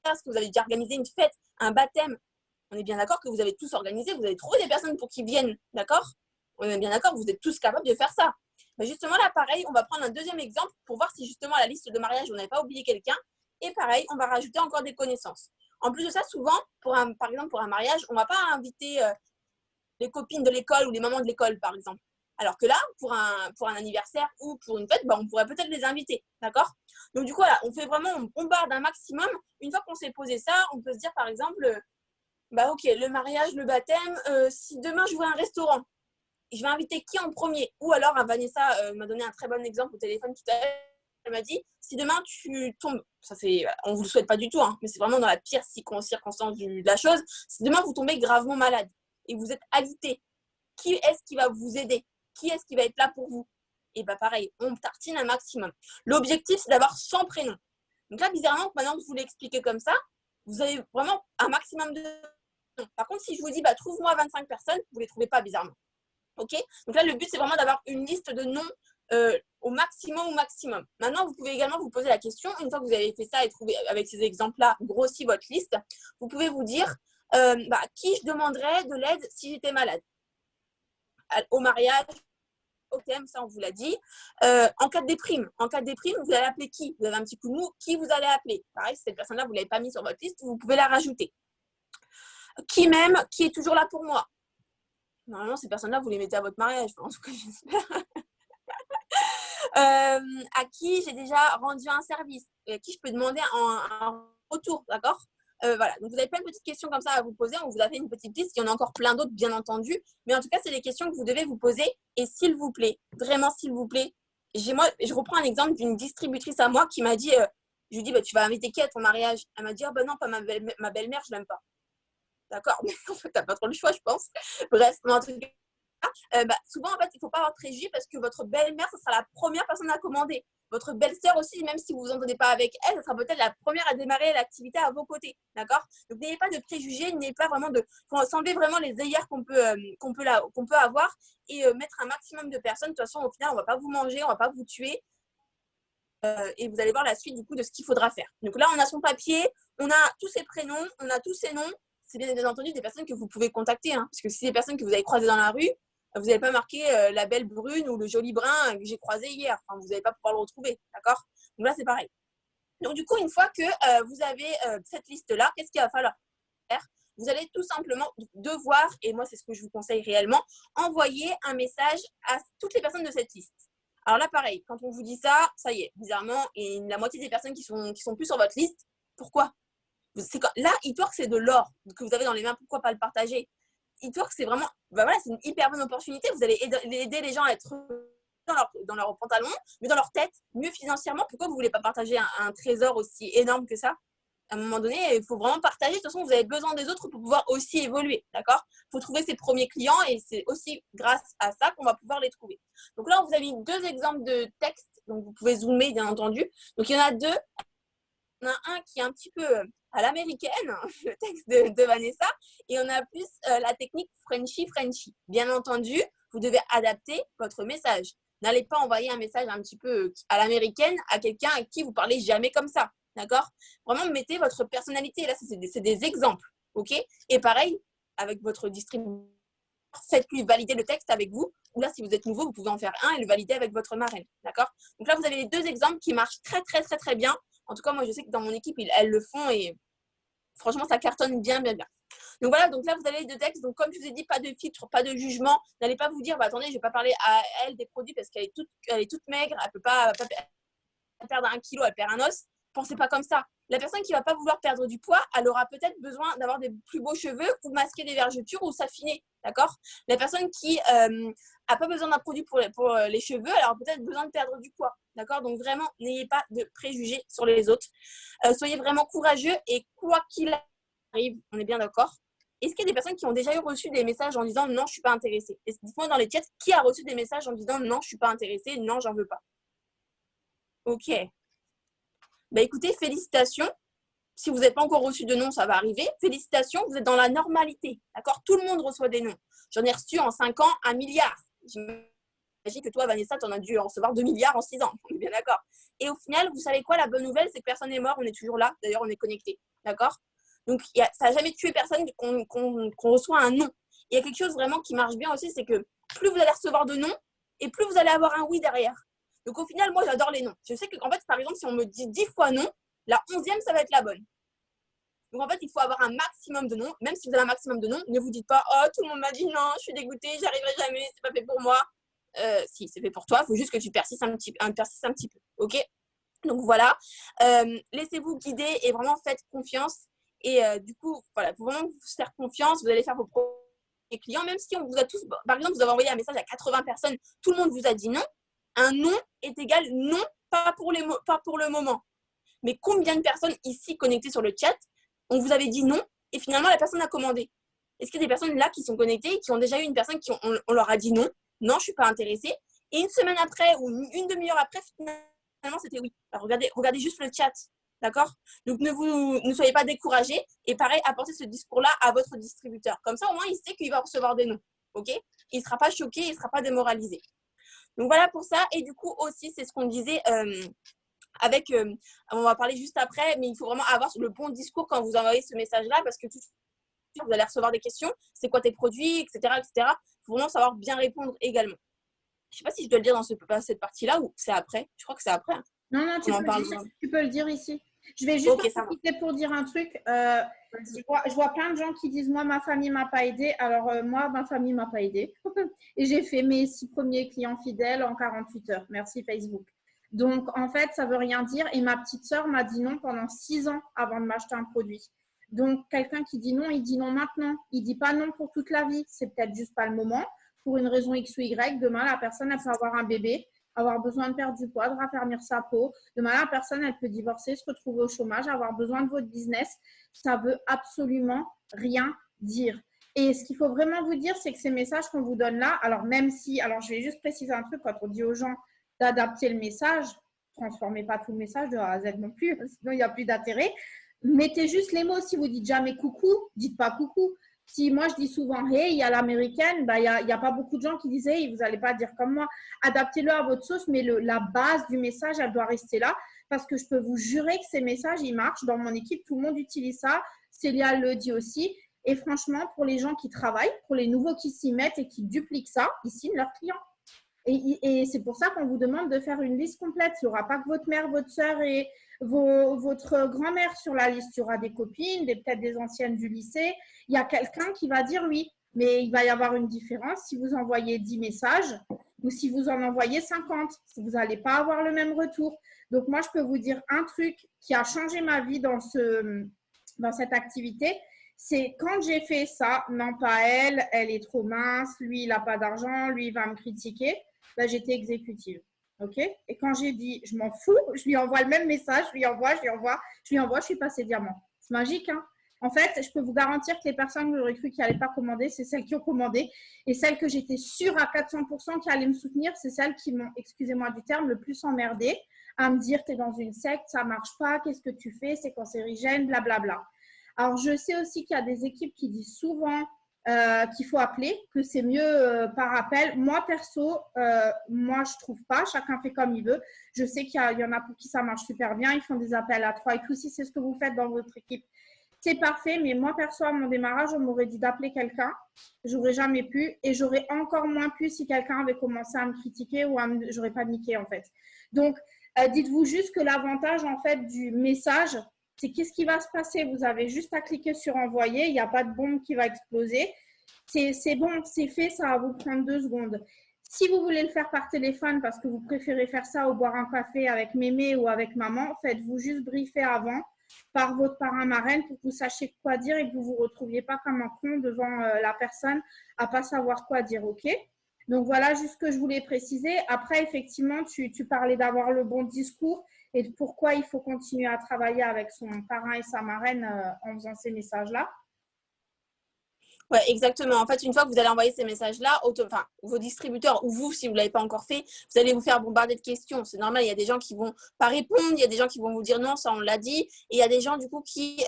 Est-ce que vous avez déjà organisé une fête, un baptême? On est bien d'accord que vous avez tous organisé, vous avez trouvé des personnes pour qu'ils viennent, d'accord? On est bien d'accord que vous êtes tous capables de faire ça. Mais justement, là, pareil, on va prendre un deuxième exemple pour voir si justement à la liste de mariage, on n'avait pas oublié quelqu'un. Et pareil, on va rajouter encore des connaissances. En plus de ça, souvent, par exemple, pour un mariage, on ne va pas inviter les copines de l'école ou les mamans de l'école, par exemple. Alors que là, pour un anniversaire ou pour une fête, on pourrait peut-être les inviter, d'accord? Donc du coup, voilà, on fait vraiment, on bombarde un maximum. Une fois qu'on s'est posé ça, on peut se dire, par exemple, ok, le mariage, le baptême, si demain je vois un restaurant, je vais inviter qui en premier? Ou alors, Vanessa m'a donné un très bon exemple au téléphone tout à l'heure. Elle m'a dit, si demain tu tombes, ça c'est, on ne vous le souhaite pas du tout, hein, mais c'est vraiment dans la pire circonstance de la chose, si demain vous tombez gravement malade et vous êtes alité, qui est-ce qui va vous aider? Qui est-ce qui va être là pour vous? Et pareil, on tartine un maximum. L'objectif, c'est d'avoir 100 prénoms. Donc là, bizarrement, maintenant que je vous l'ai expliqué comme ça, vous avez vraiment un maximum de prénoms. Par contre, si je vous dis, trouve-moi 25 personnes, vous ne les trouvez pas bizarrement. Ok? Donc là, le but, c'est vraiment d'avoir une liste de noms au maximum. Maintenant, vous pouvez également vous poser la question, une fois que vous avez fait ça et trouvé avec ces exemples-là, grossi votre liste, vous pouvez vous dire qui je demanderais de l'aide si j'étais malade? Au mariage, au thème, ça on vous l'a dit. En cas de déprime, vous allez appeler qui? Vous avez un petit coup de mou, qui vous allez appeler? Pareil, si cette personne-là, vous ne l'avez pas mis sur votre liste, vous pouvez la rajouter. Qui m'aime, qui est toujours là pour moi? Normalement, ces personnes-là, vous les mettez à votre mariage, en tout cas, j'espère. À qui j'ai déjà rendu un service et à qui je peux demander un retour, d'accord? Voilà, donc vous avez plein de petites questions comme ça à vous poser. On vous a fait une petite liste, il y en a encore plein d'autres, bien entendu. Mais en tout cas, c'est les questions que vous devez vous poser. Et s'il vous plaît, vraiment s'il vous plaît, je reprends un exemple d'une distributrice à moi qui m'a dit, je lui dis, tu vas inviter qui à ton mariage? Elle m'a dit, non, pas ma belle-mère, je l'aime pas. D'accord, mais en fait, t'as pas trop le choix, je pense. Bref, mais en tout cas, souvent, en fait, il ne faut pas avoir de préjugés parce que votre belle-mère, ce sera la première personne à commander. Votre belle-sœur aussi, même si vous vous entendez pas avec elle, ça sera peut-être la première à démarrer l'activité à vos côtés, d'accord? Donc, n'ayez pas de préjugés, n'ayez pas vraiment de… faut s'enlever vraiment les œillères qu'on peut avoir et mettre un maximum de personnes. De toute façon, au final, on va pas vous manger, on va pas vous tuer. Et vous allez voir la suite du coup de ce qu'il faudra faire. Donc là, on a son papier, on a tous ses prénoms, on a tous ses noms. C'est bien entendu des personnes que vous pouvez contacter, hein, parce que si c'est des personnes que vous avez croisées dans la rue, vous n'allez pas marquer la belle brune ou le joli brun que j'ai croisé hier. Enfin, vous n'allez pas pouvoir le retrouver, d'accord? Donc là, c'est pareil. Donc du coup, une fois que vous avez cette liste-là, qu'est-ce qu'il va falloir faire? Vous allez tout simplement devoir, et moi c'est ce que je vous conseille réellement, envoyer un message à toutes les personnes de cette liste. Alors là, pareil, quand on vous dit ça, ça y est, bizarrement, et la moitié des personnes qui sont plus sur votre liste, pourquoi? Là, e-Twork, c'est de l'or que vous avez dans les mains, pourquoi pas le partager? e-Twork, c'est vraiment, voilà, c'est une hyper bonne opportunité. Vous allez aider les gens à être dans leur pantalon, mais dans leur tête, mieux financièrement. Pourquoi vous ne voulez pas partager un trésor aussi énorme que ça? À un moment donné, il faut vraiment partager. De toute façon, vous avez besoin des autres pour pouvoir aussi évoluer, d'accord? Il faut trouver ses premiers clients et c'est aussi grâce à ça qu'on va pouvoir les trouver. Donc là, on vous a mis 2 exemples de textes, donc vous pouvez zoomer, bien entendu. Donc il y en a 2. Il y en a un qui est un petit peu à l'américaine, le texte de Vanessa, et on a plus la technique Frenchy. Bien entendu, vous devez adapter votre message. N'allez pas envoyer un message un petit peu à l'américaine à quelqu'un à qui vous parlez jamais comme ça. D'accord? Vraiment, mettez votre personnalité. Là, c'est des exemples. OK? Et pareil, avec votre distributeur, faites-lui valider le texte avec vous. Ou là, si vous êtes nouveau, vous pouvez en faire un et le valider avec votre marraine. D'accord? Donc là, vous avez les 2 exemples qui marchent très bien. En tout cas, moi, je sais que dans mon équipe, elles le font et franchement, ça cartonne bien. Donc voilà, donc là, vous avez les 2 textes. Donc comme je vous ai dit, pas de filtre, pas de jugement. N'allez pas vous dire, bah, attendez, je ne vais pas parler à elle des produits parce qu'elle est toute maigre, elle peut pas perdre 1 kilo, elle perd un os. Pensez pas comme ça. La personne qui va pas vouloir perdre du poids, elle aura peut-être besoin d'avoir des plus beaux cheveux ou masquer des vergetures ou s'affiner, d'accord? La personne qui a pas besoin d'un produit pour les cheveux, elle aura peut-être besoin de perdre du poids, d'accord? Donc vraiment, n'ayez pas de préjugés sur les autres. Soyez vraiment courageux et quoi qu'il arrive, on est bien d'accord? Est-ce qu'il y a des personnes qui ont déjà reçu des messages en disant non, je suis pas intéressée? Dites-moi dans les chats qui a reçu des messages en disant non, je suis pas intéressée, non, j'en veux pas. Ok. Bah écoutez, félicitations. Si vous n'avez pas encore reçu de nom, ça va arriver. Félicitations, vous êtes dans la normalité. D'accord? Tout le monde reçoit des noms. J'en ai reçu en 5 ans 1 milliard. J'imagine que toi, Vanessa, tu en as dû recevoir 2 milliards en 6 ans. On est bien d'accord. Et au final, vous savez quoi? La bonne nouvelle, c'est que personne n'est mort. On est toujours là. D'ailleurs, on est connecté. D'accord? Donc, ça n'a jamais tué personne qu'on reçoit un nom. Il y a quelque chose vraiment qui marche bien aussi, c'est que plus vous allez recevoir de noms et plus vous allez avoir un oui derrière. Donc, au final, moi, j'adore les noms. Je sais qu'en fait, par exemple, si on me dit 10 fois non, la 11e, ça va être la bonne. Donc, en fait, il faut avoir un maximum de noms. Même si vous avez un maximum de noms, ne vous dites pas « Oh, tout le monde m'a dit non, je suis dégoûtée, j'y arriverai jamais, c'est pas fait pour moi. » Si, c'est fait pour toi. Il faut juste que tu persistes un petit peu. OK? Donc, voilà. Laissez-vous guider et vraiment faites confiance. Et du coup, voilà, il faut vraiment vous faire confiance. Vous allez faire vos premiers clients. Même si on vous a tous… Par exemple, vous avez envoyé un message à 80 personnes, tout le monde vous a dit non. Un non est égal non, pas pour le moment. Mais combien de personnes ici connectées sur le chat, on vous avait dit non et finalement la personne a commandé? Est-ce qu'il y a des personnes là qui sont connectées et qui ont déjà eu une personne on leur a dit non, je ne suis pas intéressée, et une semaine après ou une demi-heure après, finalement c'était oui. Alors regardez juste le chat, d'accord? Donc ne soyez pas découragés et pareil, apportez ce discours-là à votre distributeur. Comme ça, au moins, il sait qu'il va recevoir des noms, ok? Il ne sera pas choqué, il ne sera pas démoralisé. Donc voilà pour ça. Et du coup aussi, c'est ce qu'on disait on va parler juste après, mais il faut vraiment avoir le bon discours quand vous envoyez ce message-là parce que tout de suite, vous allez recevoir des questions. C'est quoi tes produits, etc. Il faut vraiment savoir bien répondre également. Je ne sais pas si je dois le dire dans cette partie-là ou c'est après. Je crois que c'est après. Hein. Non, tu peux le dire ici. Je vais juste en profiter pour dire un truc. Je vois plein de gens qui disent « Moi, ma famille ne m'a pas aidé. » Alors, moi, ma famille ne m'a pas aidé. Et j'ai fait mes 6 premiers clients fidèles en 48 heures. Merci Facebook. Donc, en fait, ça ne veut rien dire. Et ma petite sœur m'a dit non pendant 6 ans avant de m'acheter un produit. Donc, quelqu'un qui dit non, il dit non maintenant. Il ne dit pas non pour toute la vie. C'est peut-être juste pas le moment. Pour une raison X ou Y, demain, la personne, elle peut avoir un bébé, avoir besoin de perdre du poids, de raffermir sa peau. Demain, la personne, elle peut divorcer, se retrouver au chômage, avoir besoin de votre business. Ça ne veut absolument rien dire. Et ce qu'il faut vraiment vous dire, c'est que ces messages qu'on vous donne là, alors même si, alors je vais juste préciser un truc, quand on dit aux gens d'adapter le message, transformez pas tout le message de A à Z non plus, sinon il n'y a plus d'intérêt. Mettez juste les mots. Si vous dites jamais coucou, dites pas coucou. Si moi je dis souvent hey à l'américaine, bah, il y a pas beaucoup de gens qui disent hey, vous n'allez pas dire comme moi. Adaptez-le à votre sauce, mais la base du message, elle doit rester là parce que je peux vous jurer que ces messages, ils marchent. Dans mon équipe, tout le monde utilise ça. Célia le dit aussi. Et franchement, pour les gens qui travaillent, pour les nouveaux qui s'y mettent et qui dupliquent ça, ils signent leurs clients. Et c'est pour ça qu'on vous demande de faire une liste complète. Il n'y aura pas que votre mère, votre soeur et votre grand-mère sur la liste. Il y aura des copines, peut-être des anciennes du lycée. Il y a quelqu'un qui va dire oui. Mais il va y avoir une différence si vous envoyez 10 messages ou si vous en envoyez 50. Vous n'allez pas avoir le même retour. Donc, moi, je peux vous dire un truc qui a changé ma vie dans cette activité. C'est quand j'ai fait ça, non pas elle, elle est trop mince, lui, il n'a pas d'argent, lui, il va me critiquer. Là, j'étais exécutive. OK? Et quand j'ai dit, je m'en fous, je lui envoie le même message, je lui envoie, je suis passée diamant. C'est magique, hein? En fait, je peux vous garantir que les personnes que j'aurais cru qui n'allaient pas commander, c'est celles qui ont commandé. Et celles que j'étais sûre à 400% qui allaient me soutenir, c'est celles qui m'ont, excusez-moi du terme, le plus emmerdée à me dire, tu es dans une secte, ça ne marche pas, qu'est-ce que tu fais, c'est cancérigène, blablabla. Alors, je sais aussi qu'il y a des équipes qui disent souvent qu'il faut appeler, que c'est mieux par appel. Moi, perso, moi, je ne trouve pas. Chacun fait comme il veut. Je sais qu'il y en a pour qui ça marche super bien. Ils font des appels à 3 et tout. Si c'est ce que vous faites dans votre équipe, c'est parfait. Mais moi, perso, à mon démarrage, on m'aurait dit d'appeler quelqu'un. J'aurais jamais pu. Et j'aurais encore moins pu si quelqu'un avait commencé à me critiquer ou j'aurais paniqué, en fait. Donc, dites-vous juste que l'avantage, en fait, du message, c'est qu'est-ce qui va se passer? Vous avez juste à cliquer sur envoyer. Il n'y a pas de bombe qui va exploser. C'est bon, c'est fait, ça va vous prendre 2 secondes. Si vous voulez le faire par téléphone parce que vous préférez faire ça ou boire un café avec mémé ou avec maman, faites-vous juste briefer avant par votre parrain marraine pour que vous sachiez quoi dire et que vous ne vous retrouviez pas comme un con devant la personne à ne pas savoir quoi dire, ok? Donc, voilà juste ce que je voulais préciser. Après, effectivement, tu parlais d'avoir le bon discours et de pourquoi il faut continuer à travailler avec son parrain et sa marraine en faisant ces messages-là. Ouais, exactement. En fait, une fois que vous allez envoyer ces messages-là, enfin, vos distributeurs ou vous, si vous ne l'avez pas encore fait, vous allez vous faire bombarder de questions. C'est normal, il y a des gens qui ne vont pas répondre, il y a des gens qui vont vous dire non, ça on l'a dit, et il y a des gens du coup qui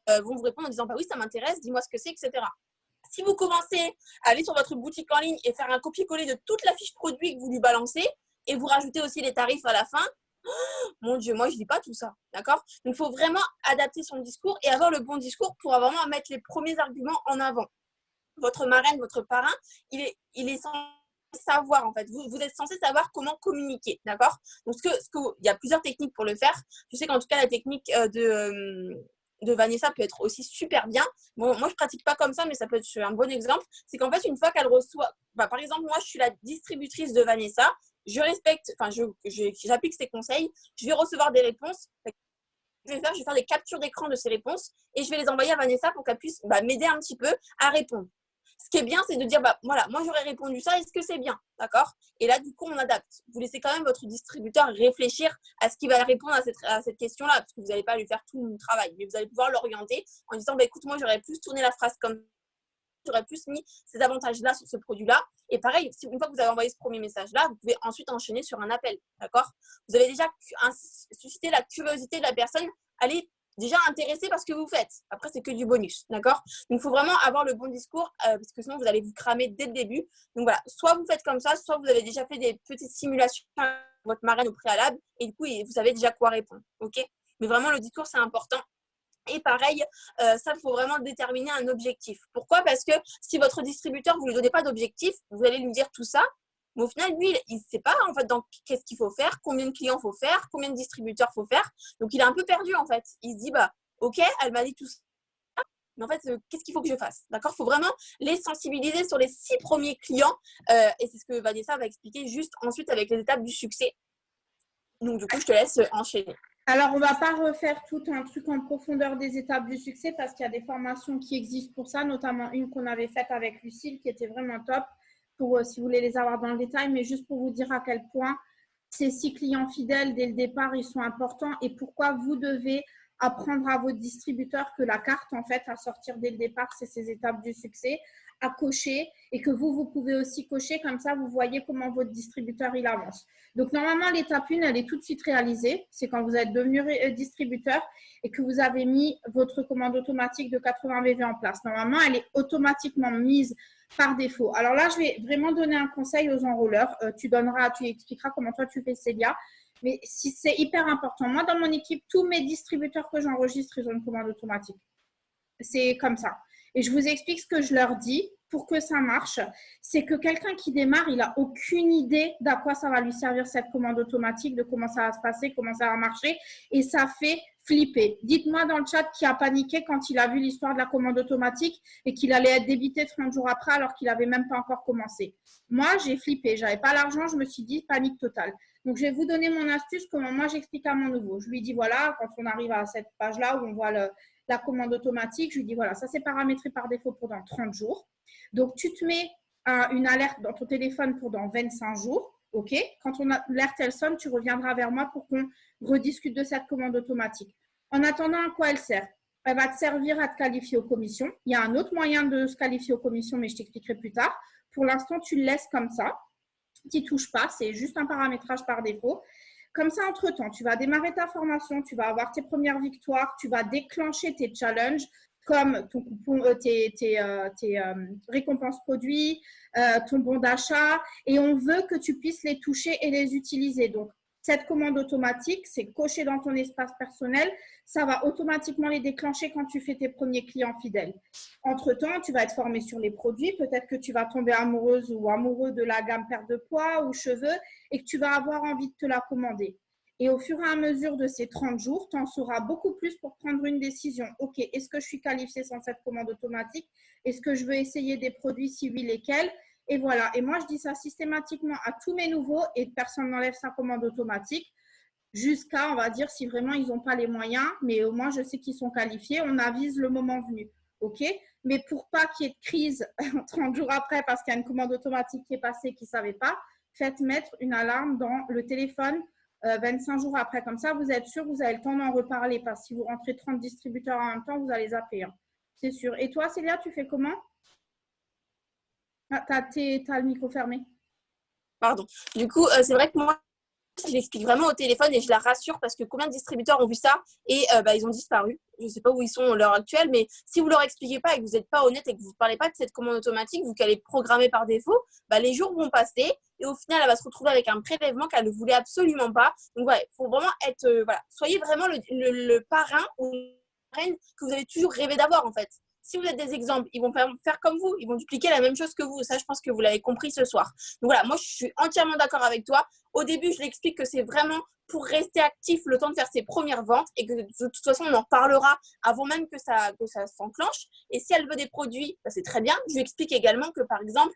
vont vous répondre en disant bah oui, ça m'intéresse, dis-moi ce que c'est, etc. Si vous commencez à aller sur votre boutique en ligne et faire un copier-coller de toute la fiche produit que vous lui balancez et vous rajoutez aussi les tarifs à la fin, mon Dieu, moi je ne lis pas tout ça, d'accord? Donc il faut vraiment adapter son discours et avoir le bon discours pour vraiment mettre les premiers arguments en avant. Votre marraine, votre parrain, il est censé savoir en fait. Vous êtes censé savoir comment communiquer, d'accord? Donc il y a plusieurs techniques pour le faire. Je sais qu'en tout cas la technique de Vanessa peut être aussi super bien. Bon, moi je pratique pas comme ça, mais ça peut être un bon exemple. C'est qu'en fait une fois qu'elle reçoit, par exemple moi je suis la distributrice de Vanessa, je respecte, enfin j'applique ses conseils, je vais recevoir des réponses. Je vais faire des captures d'écran de ces réponses et je vais les envoyer à Vanessa pour qu'elle puisse m'aider un petit peu à répondre. Ce qui est bien, c'est de dire, voilà, moi j'aurais répondu ça, est-ce que c'est bien? D'accord? Et là, du coup, on adapte. Vous laissez quand même votre distributeur réfléchir à ce qu'il va répondre à cette question-là, parce que vous n'allez pas lui faire tout le travail, mais vous allez pouvoir l'orienter en disant, écoute, moi j'aurais plus tourné la phrase comme ça, j'aurais plus mis ces avantages-là sur ce produit-là. Et pareil, une fois que vous avez envoyé ce premier message-là, vous pouvez ensuite enchaîner sur un appel. D'accord? Vous avez déjà suscité la curiosité de la personne. Allez déjà intéressé par ce que vous faites. Après, c'est que du bonus, d'accord? Donc, il faut vraiment avoir le bon discours parce que sinon, vous allez vous cramer dès le début. Donc, voilà, soit vous faites comme ça, soit vous avez déjà fait des petites simulations avec votre marraine au préalable et du coup, vous savez déjà quoi répondre, ok? Mais vraiment, le discours, c'est important. Et pareil, ça, il faut vraiment déterminer un objectif. Pourquoi? Parce que si votre distributeur, vous ne lui donnez pas d'objectif, vous allez lui dire tout ça, mais au final, lui, il ne sait pas en fait qu'est-ce qu'il faut faire, combien de clients il faut faire, combien de distributeurs il faut faire. Donc, il est un peu perdu en fait. Il se dit, ok, elle m'a dit tout ça, mais en fait, qu'est-ce qu'il faut que je fasse? D'accord? Il faut vraiment les sensibiliser sur les 6 premiers clients. Et c'est ce que Vanessa va expliquer juste ensuite avec les étapes du succès. Donc, du coup, je te laisse enchaîner. Alors, on ne va pas refaire tout un truc en profondeur des étapes du succès parce qu'il y a des formations qui existent pour ça, notamment une qu'on avait faite avec Lucille qui était vraiment top pour si vous voulez les avoir dans le détail, mais juste pour vous dire à quel point ces 6 clients fidèles dès le départ, ils sont importants et pourquoi vous devez apprendre à votre distributeur que la carte, en fait, à sortir dès le départ, c'est ces étapes du succès, à cocher et que vous pouvez aussi cocher. Comme ça, vous voyez comment votre distributeur, il avance. Donc, normalement, l'étape 1, elle est tout de suite réalisée. C'est quand vous êtes devenu distributeur et que vous avez mis votre commande automatique de 80 VV en place. Normalement, elle est automatiquement mise par défaut. Alors là, je vais vraiment donner un conseil aux enrôleurs. Tu expliqueras comment toi, tu fais, Célia. Mais si c'est hyper important. Moi, dans mon équipe, tous mes distributeurs que j'enregistre, ils ont une commande automatique. C'est comme ça. Et je vous explique ce que je leur dis pour que ça marche. C'est que quelqu'un qui démarre, il n'a aucune idée d'à quoi ça va lui servir cette commande automatique, de comment ça va se passer, comment ça va marcher. Et ça fait flipper. Dites-moi dans le chat qui a paniqué quand il a vu l'histoire de la commande automatique et qu'il allait être débité 30 jours après alors qu'il n'avait même pas encore commencé. Moi, j'ai flippé. Je n'avais pas l'argent. Je me suis dit panique totale. Donc, je vais vous donner mon astuce, comment moi j'explique à mon nouveau. Je lui dis voilà, quand on arrive à cette page-là où on voit la commande automatique, je lui dis voilà, ça c'est paramétré par défaut pendant 30 jours. Donc, tu te mets une alerte dans ton téléphone pour dans 25 jours. OK? Quand l'alerte elle sonne, tu reviendras vers moi pour qu'on rediscute de cette commande automatique. En attendant, à quoi elle sert? Elle va te servir à te qualifier aux commissions. Il y a un autre moyen de se qualifier aux commissions, mais je t'expliquerai plus tard. Pour l'instant, tu le laisses comme ça. Tu n'y touches pas, c'est juste un paramétrage par défaut. Comme ça, entre-temps, tu vas démarrer ta formation, tu vas avoir tes premières victoires, tu vas déclencher tes challenges comme tes récompenses produits, ton bon d'achat, et on veut que tu puisses les toucher et les utiliser. Donc, cette commande automatique, c'est coché dans ton espace personnel. Ça va automatiquement les déclencher quand tu fais tes premiers clients fidèles. Entre-temps, tu vas être formé sur les produits. Peut-être que tu vas tomber amoureuse ou amoureux de la gamme perte de poids ou cheveux et que tu vas avoir envie de te la commander. Et au fur et à mesure de ces 30 jours, tu en sauras beaucoup plus pour prendre une décision. OK, est-ce que je suis qualifiée sans cette commande automatique? Est-ce que je veux essayer des produits? Si oui, lesquels? Et voilà. Et moi, je dis ça systématiquement à tous mes nouveaux et personne n'enlève sa commande automatique jusqu'à, on va dire, si vraiment ils n'ont pas les moyens, mais au moins, je sais qu'ils sont qualifiés. On avise le moment venu. OK? Mais pour pas qu'il y ait de crise 30 jours après parce qu'il y a une commande automatique qui est passée qui ne savait pas, faites mettre une alarme dans le téléphone 25 jours après. Comme ça, vous êtes sûr, vous avez le temps d'en reparler parce que si vous rentrez 30 distributeurs en même temps, vous allez zapper. Hein. C'est sûr. Et toi, Célia, tu fais comment? Ah, t'as le micro fermé. Pardon. Du coup, c'est vrai que moi, je l'explique vraiment au téléphone et je la rassure parce que combien de distributeurs ont vu ça et ils ont disparu. Je ne sais pas où ils sont à l'heure actuelle, mais si vous ne leur expliquez pas et que vous n'êtes pas honnête et que vous ne parlez pas de cette commande automatique, vu qu'elle est programmée par défaut, les jours vont passer et au final, elle va se retrouver avec un prélèvement qu'elle ne voulait absolument pas. Donc, il faut vraiment être, soyez vraiment le parrain ou la reine que vous avez toujours rêvé d'avoir en fait. Si vous êtes des exemples, ils vont faire comme vous, ils vont dupliquer la même chose que vous. Ça, je pense que vous l'avez compris ce soir. Donc voilà, moi, je suis entièrement d'accord avec toi. Au début, je l'explique que c'est vraiment pour rester actif le temps de faire ses premières ventes et que de toute façon, on en reparlera avant même que ça s'enclenche. Et si elle veut des produits, c'est très bien. Je lui explique également que, par exemple,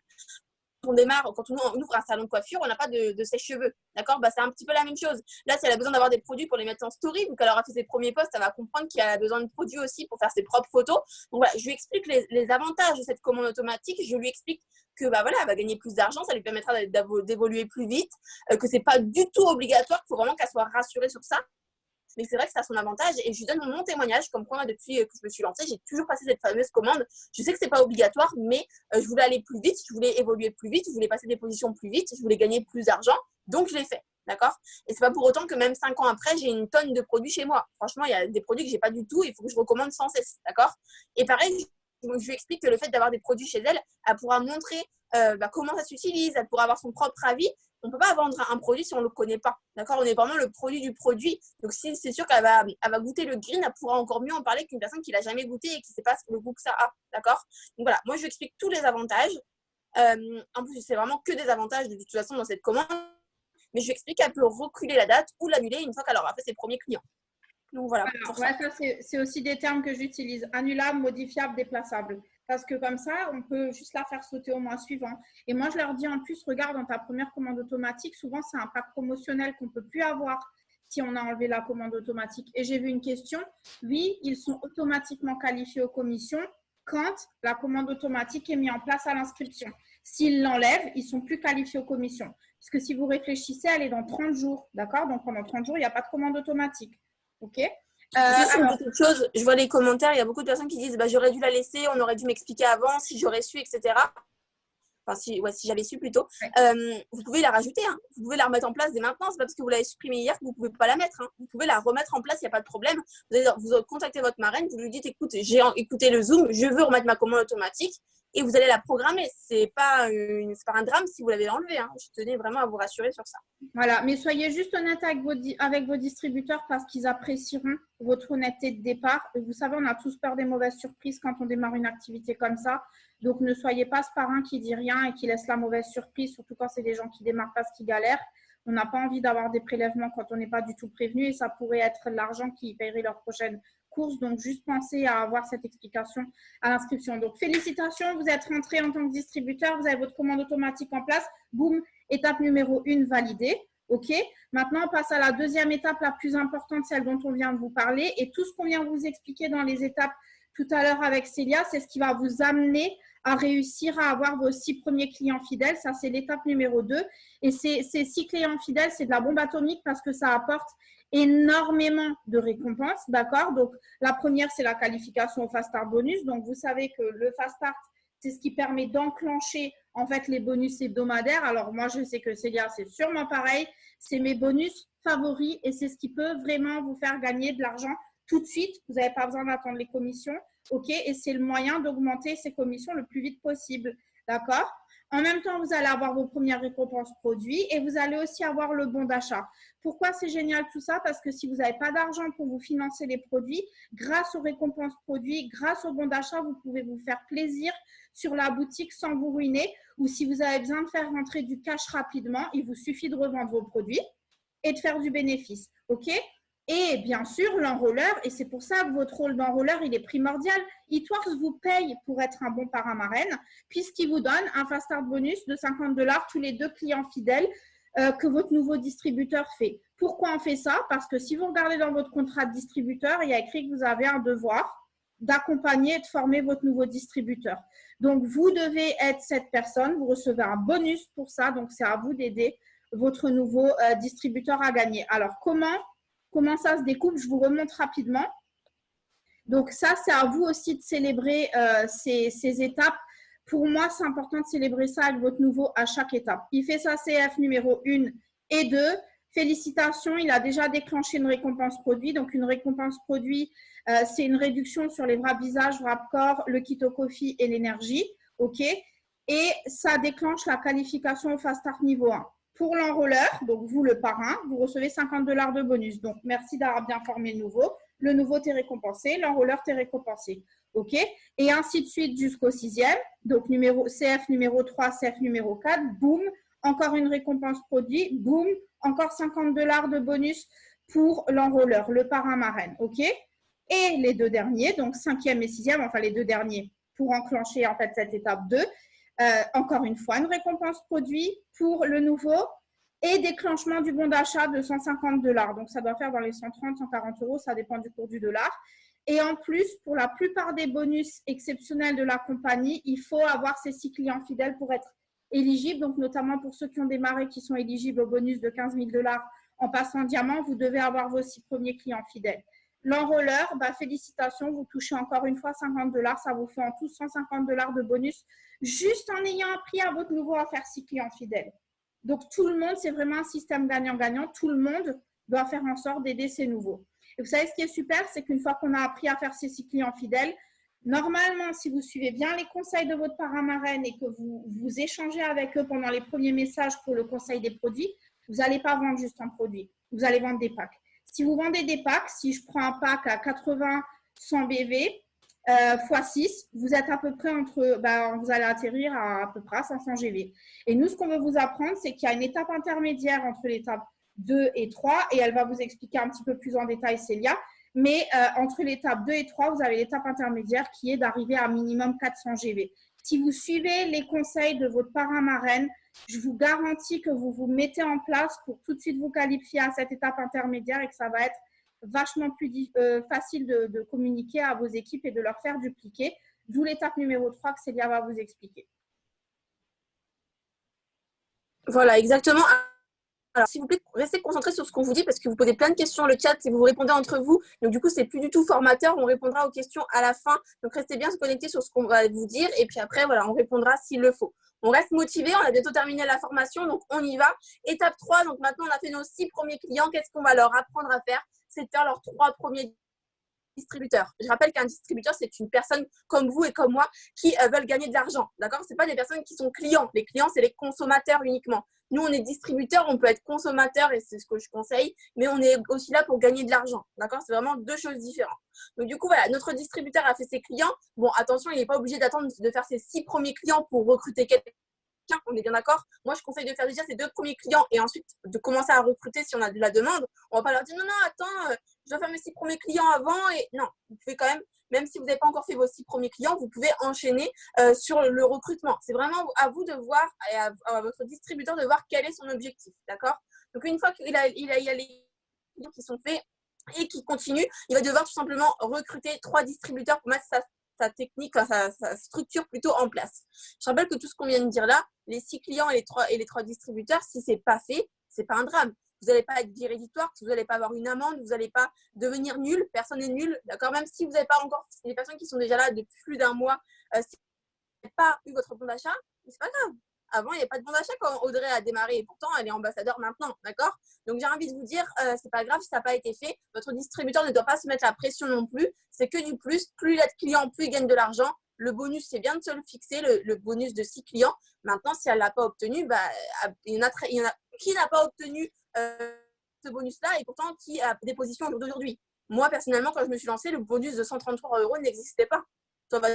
on démarre, quand on ouvre un salon de coiffure, on n'a pas de sèche-cheveux. D'accord? C'est un petit peu la même chose. Là, si elle a besoin d'avoir des produits pour les mettre en story, vu qu'elle aura fait ses premiers posts, elle va comprendre qu'elle a besoin de produits aussi pour faire ses propres photos. Donc voilà, je lui explique les avantages de cette commande automatique. Je lui explique que elle va gagner plus d'argent, ça lui permettra d'évoluer plus vite, que c'est pas du tout obligatoire, qu'il faut vraiment qu'elle soit rassurée sur ça. Mais c'est vrai que ça a son avantage et je lui donne mon témoignage comme quoi depuis que je me suis lancée, j'ai toujours passé cette fameuse commande. Je sais que c'est pas obligatoire, mais je voulais aller plus vite, je voulais évoluer plus vite, je voulais passer des positions plus vite, je voulais gagner plus d'argent, donc je l'ai fait. D'accord? Et c'est pas pour autant que même 5 ans après, j'ai une tonne de produits chez moi. Franchement, il y a des produits que j'ai pas du tout, il faut que je recommande sans cesse. D'accord? Et pareil, je lui explique que le fait d'avoir des produits chez elle, elle pourra montrer comment ça s'utilise, elle pourra avoir son propre avis. On ne peut pas vendre un produit si on ne le connaît pas. D'accord? On est vraiment le produit du produit. Donc, si c'est sûr qu'elle va goûter le green, elle pourra encore mieux en parler qu'une personne qui ne l'a jamais goûté et qui ne sait pas le goût que ça a. D'accord? Donc, voilà. Moi, je lui explique tous les avantages. En plus, c'est vraiment que des avantages de toute façon dans cette commande. Mais je lui explique qu'elle peut reculer la date ou l'annuler une fois qu'elle aura fait ses premiers clients. Donc, voilà. Alors, ça c'est aussi des termes que j'utilise. Annulable, modifiable, déplaçable. Parce que comme ça, on peut juste la faire sauter au mois suivant. Et moi, je leur dis en plus, regarde, dans ta première commande automatique, souvent, c'est un pack promotionnel qu'on ne peut plus avoir si on a enlevé la commande automatique. Et j'ai vu une question. Oui, ils sont automatiquement qualifiés aux commissions quand la commande automatique est mise en place à l'inscription. S'ils l'enlèvent, ils ne sont plus qualifiés aux commissions. Parce que si vous réfléchissez, elle est dans 30 jours. D'accord? Donc, pendant 30 jours, il n'y a pas de commande automatique. OK? Juste une Alors, petite chose, je vois les commentaires, il y a beaucoup de personnes qui disent bah, j'aurais dû la laisser, on aurait dû m'expliquer avant, si j'aurais su, etc. Enfin, si j'avais su plutôt. ouais. Vous pouvez la rajouter, hein. Vous pouvez la remettre en place dès maintenant. C'est pas parce que vous l'avez supprimée hier que vous pouvez pas la mettre, hein. Vous pouvez la remettre en place, il n'y a pas de problème. Vous contactez votre marraine, vous lui dites écoute, j'ai écouté le Zoom, je veux remettre ma commande automatique et vous allez la programmer. C'est pas un drame si vous l'avez enlevée, hein. Je tenais vraiment à vous rassurer sur ça. Voilà, mais soyez juste honnête avec vos distributeurs parce qu'ils apprécieront votre honnêteté de départ. Et vous savez, on a tous peur des mauvaises surprises quand on démarre une activité comme ça. Donc, ne soyez pas ce parrain qui dit rien et qui laisse la mauvaise surprise, surtout quand c'est des gens qui démarrent parce qu'ils galèrent. On n'a pas envie d'avoir des prélèvements quand on n'est pas du tout prévenu et ça pourrait être l'argent qui paierait leur prochaine course. Donc, juste pensez à avoir cette explication à l'inscription. Donc, félicitations, vous êtes rentré en tant que distributeur, vous avez votre commande automatique en place. Boum, étape numéro 1 validée. OK. Maintenant, on passe à la deuxième étape la plus importante, celle dont on vient de vous parler. Et tout ce qu'on vient de vous expliquer dans les étapes tout à l'heure avec Célia, c'est ce qui va vous amener à réussir à avoir vos 6 premiers clients fidèles. Ça, c'est l'étape numéro 2. Et ces 6 clients fidèles, c'est de la bombe atomique parce que ça apporte énormément de récompenses. D'accord? Donc, la première, c'est la qualification au Fast Start Bonus. Donc, vous savez que le Fast Start, c'est ce qui permet d'enclencher en fait les bonus hebdomadaires. Alors, moi, je sais que Célia, c'est sûrement pareil. C'est mes bonus favoris et c'est ce qui peut vraiment vous faire gagner de l'argent tout de suite. Vous n'avez pas besoin d'attendre les commissions. OK? Et c'est le moyen d'augmenter ces commissions le plus vite possible. D'accord? En même temps, vous allez avoir vos premières récompenses produits et vous allez aussi avoir le bon d'achat. Pourquoi c'est génial tout ça? Parce que si vous n'avez pas d'argent pour vous financer les produits, grâce aux récompenses produits, grâce au bon d'achat, vous pouvez vous faire plaisir sur la boutique sans vous ruiner. Ou si vous avez besoin de faire rentrer du cash rapidement, il vous suffit de revendre vos produits et de faire du bénéfice. OK? Et bien sûr, l'enrôleur, et c'est pour ça que votre rôle d'enrôleur, il est primordial. Eatworks vous paye pour être un bon parrain marraine, puisqu'il vous donne un Fast Start bonus de 50 $ tous les 2 clients fidèles que votre nouveau distributeur fait. Pourquoi on fait ça? Parce que si vous regardez dans votre contrat de distributeur, il y a écrit que vous avez un devoir d'accompagner et de former votre nouveau distributeur. Donc, vous devez être cette personne, vous recevez un bonus pour ça, donc c'est à vous d'aider votre nouveau distributeur à gagner. Alors, comment ça se découpe? Je vous remonte rapidement. Donc, ça, c'est à vous aussi de célébrer ces étapes. Pour moi, c'est important de célébrer ça avec votre nouveau à chaque étape. Il fait sa CF numéro 1 et 2. Félicitations, il a déjà déclenché une récompense produit. Donc, une récompense produit, c'est une réduction sur les wraps visage, wrap corps, le Keto Coffee et l'énergie. OK? Et ça déclenche la qualification au Fast Start niveau 1. Pour l'enrôleur, donc vous le parrain, vous recevez 50 $ de bonus. Donc, merci d'avoir bien formé le nouveau. Le nouveau t'est récompensé, l'enrôleur t'est récompensé. OK? Et ainsi de suite jusqu'au 6e. Donc, CF numéro 3, CF numéro 4, boum, encore une récompense produit, boum, encore 50 $ de bonus pour l'enrôleur, le parrain marraine. OK? Et les 2 derniers, donc 5e et 6e, enfin les 2 derniers, pour enclencher en fait cette étape 2. Encore une fois, une récompense produit pour le nouveau et déclenchement du bon d'achat de 150 $. Donc, ça doit faire dans les 130, 140 €, ça dépend du cours du dollar. Et en plus, pour la plupart des bonus exceptionnels de la compagnie, il faut avoir ces 6 clients fidèles pour être éligible. Donc, notamment pour ceux qui ont démarré, qui sont éligibles au bonus de 15 000 $ en passant diamant, vous devez avoir vos 6 premiers clients fidèles. L'enrôleur, félicitations, vous touchez encore une fois 50 $, ça vous fait en tout 150 $ de bonus, juste en ayant appris à votre nouveau à faire 6 clients fidèles. Donc, tout le monde, c'est vraiment un système gagnant-gagnant. Tout le monde doit faire en sorte d'aider ses nouveaux. Et vous savez, ce qui est super, c'est qu'une fois qu'on a appris à faire ces 6 clients fidèles, normalement, si vous suivez bien les conseils de votre parrain marraine et que vous échangez avec eux pendant les premiers messages pour le conseil des produits, vous n'allez pas vendre juste un produit. Vous allez vendre des packs. Si vous vendez des packs, si je prends un pack à 80, 100 BV, x 6, vous êtes à peu près vous allez atterrir à peu près à 500 GV. Et nous, ce qu'on veut vous apprendre, c'est qu'il y a une étape intermédiaire entre l'étape 2 et 3, et elle va vous expliquer un petit peu plus en détail, Célia. Mais entre l'étape 2 et 3, vous avez l'étape intermédiaire qui est d'arriver à minimum 400 GV. Si vous suivez les conseils de votre parrain marraine, je vous garantis que vous vous mettez en place pour tout de suite vous qualifier à cette étape intermédiaire et que ça va être vachement plus facile de communiquer à vos équipes et de leur faire dupliquer. D'où l'étape numéro 3 que Célia va vous expliquer. Voilà, exactement. Alors, s'il vous plaît, restez concentrés sur ce qu'on vous dit parce que vous posez plein de questions dans le chat et vous répondez entre vous. Donc, du coup, c'est plus du tout formateur. On répondra aux questions à la fin. Donc, restez bien connectés sur ce qu'on va vous dire. Et puis après, voilà, on répondra s'il le faut. On reste motivé. On a bientôt terminé la formation. Donc, on y va. Étape 3. Donc, maintenant, on a fait nos 6 premiers clients. Qu'est-ce qu'on va leur apprendre à faire? C'est de faire leurs 3 premiers distributeur. Je rappelle qu'un distributeur, c'est une personne comme vous et comme moi qui veulent gagner de l'argent. D'accord? Ce n'est pas des personnes qui sont clients. Les clients, c'est les consommateurs uniquement. Nous, on est distributeur, on peut être consommateur et c'est ce que je conseille, mais on est aussi là pour gagner de l'argent. D'accord? C'est vraiment 2 choses différentes. Donc, du coup, voilà, notre distributeur a fait ses clients. Bon, attention, il n'est pas obligé d'attendre de faire ses 6 premiers clients pour recruter quelqu'un. On est bien d'accord. Moi, je conseille de faire déjà ces 2 premiers clients et ensuite de commencer à recruter si on a de la demande. On ne va pas leur dire non, non, attends, je dois faire mes 6 premiers clients avant. Et non, vous pouvez quand même si vous n'avez pas encore fait vos 6 premiers clients, vous pouvez enchaîner sur le recrutement. C'est vraiment à vous de voir et à votre distributeur de voir quel est son objectif. D'accord? Donc, une fois qu'il a les clients qui sont faits et qui continuent, il va devoir tout simplement recruter 3 distributeurs pour mettre sa technique, sa structure plutôt en place. Je rappelle que tout ce qu'on vient de dire là, les 6 clients et les 3 distributeurs, si ce n'est pas fait, ce n'est pas un drame. Vous n'allez pas être rédhibitoire, vous n'allez pas avoir une amende, vous n'allez pas devenir nul, personne n'est nul, d'accord? Même si vous n'avez pas encore, les personnes qui sont déjà là depuis plus d'un mois, si vous n'avez pas eu votre bon d'achat, c'est pas grave. Avant, il n'y avait pas de bon d'achat quand Audrey a démarré et pourtant, elle est ambassadeur maintenant, d'accord? Donc, j'ai envie de vous dire, c'est pas grave si ça n'a pas été fait. Votre distributeur ne doit pas se mettre la pression non plus. C'est que du plus. Plus il a de clients, plus il gagne de l'argent. Le bonus, c'est bien de se le fixer, le bonus de 6 clients. Maintenant, si elle ne l'a pas obtenu, il y en a qui n'a pas obtenu ce bonus-là et pourtant qui a des positions d'aujourd'hui. Moi, personnellement, quand je me suis lancée, le bonus de 133 € n'existait pas. Ça va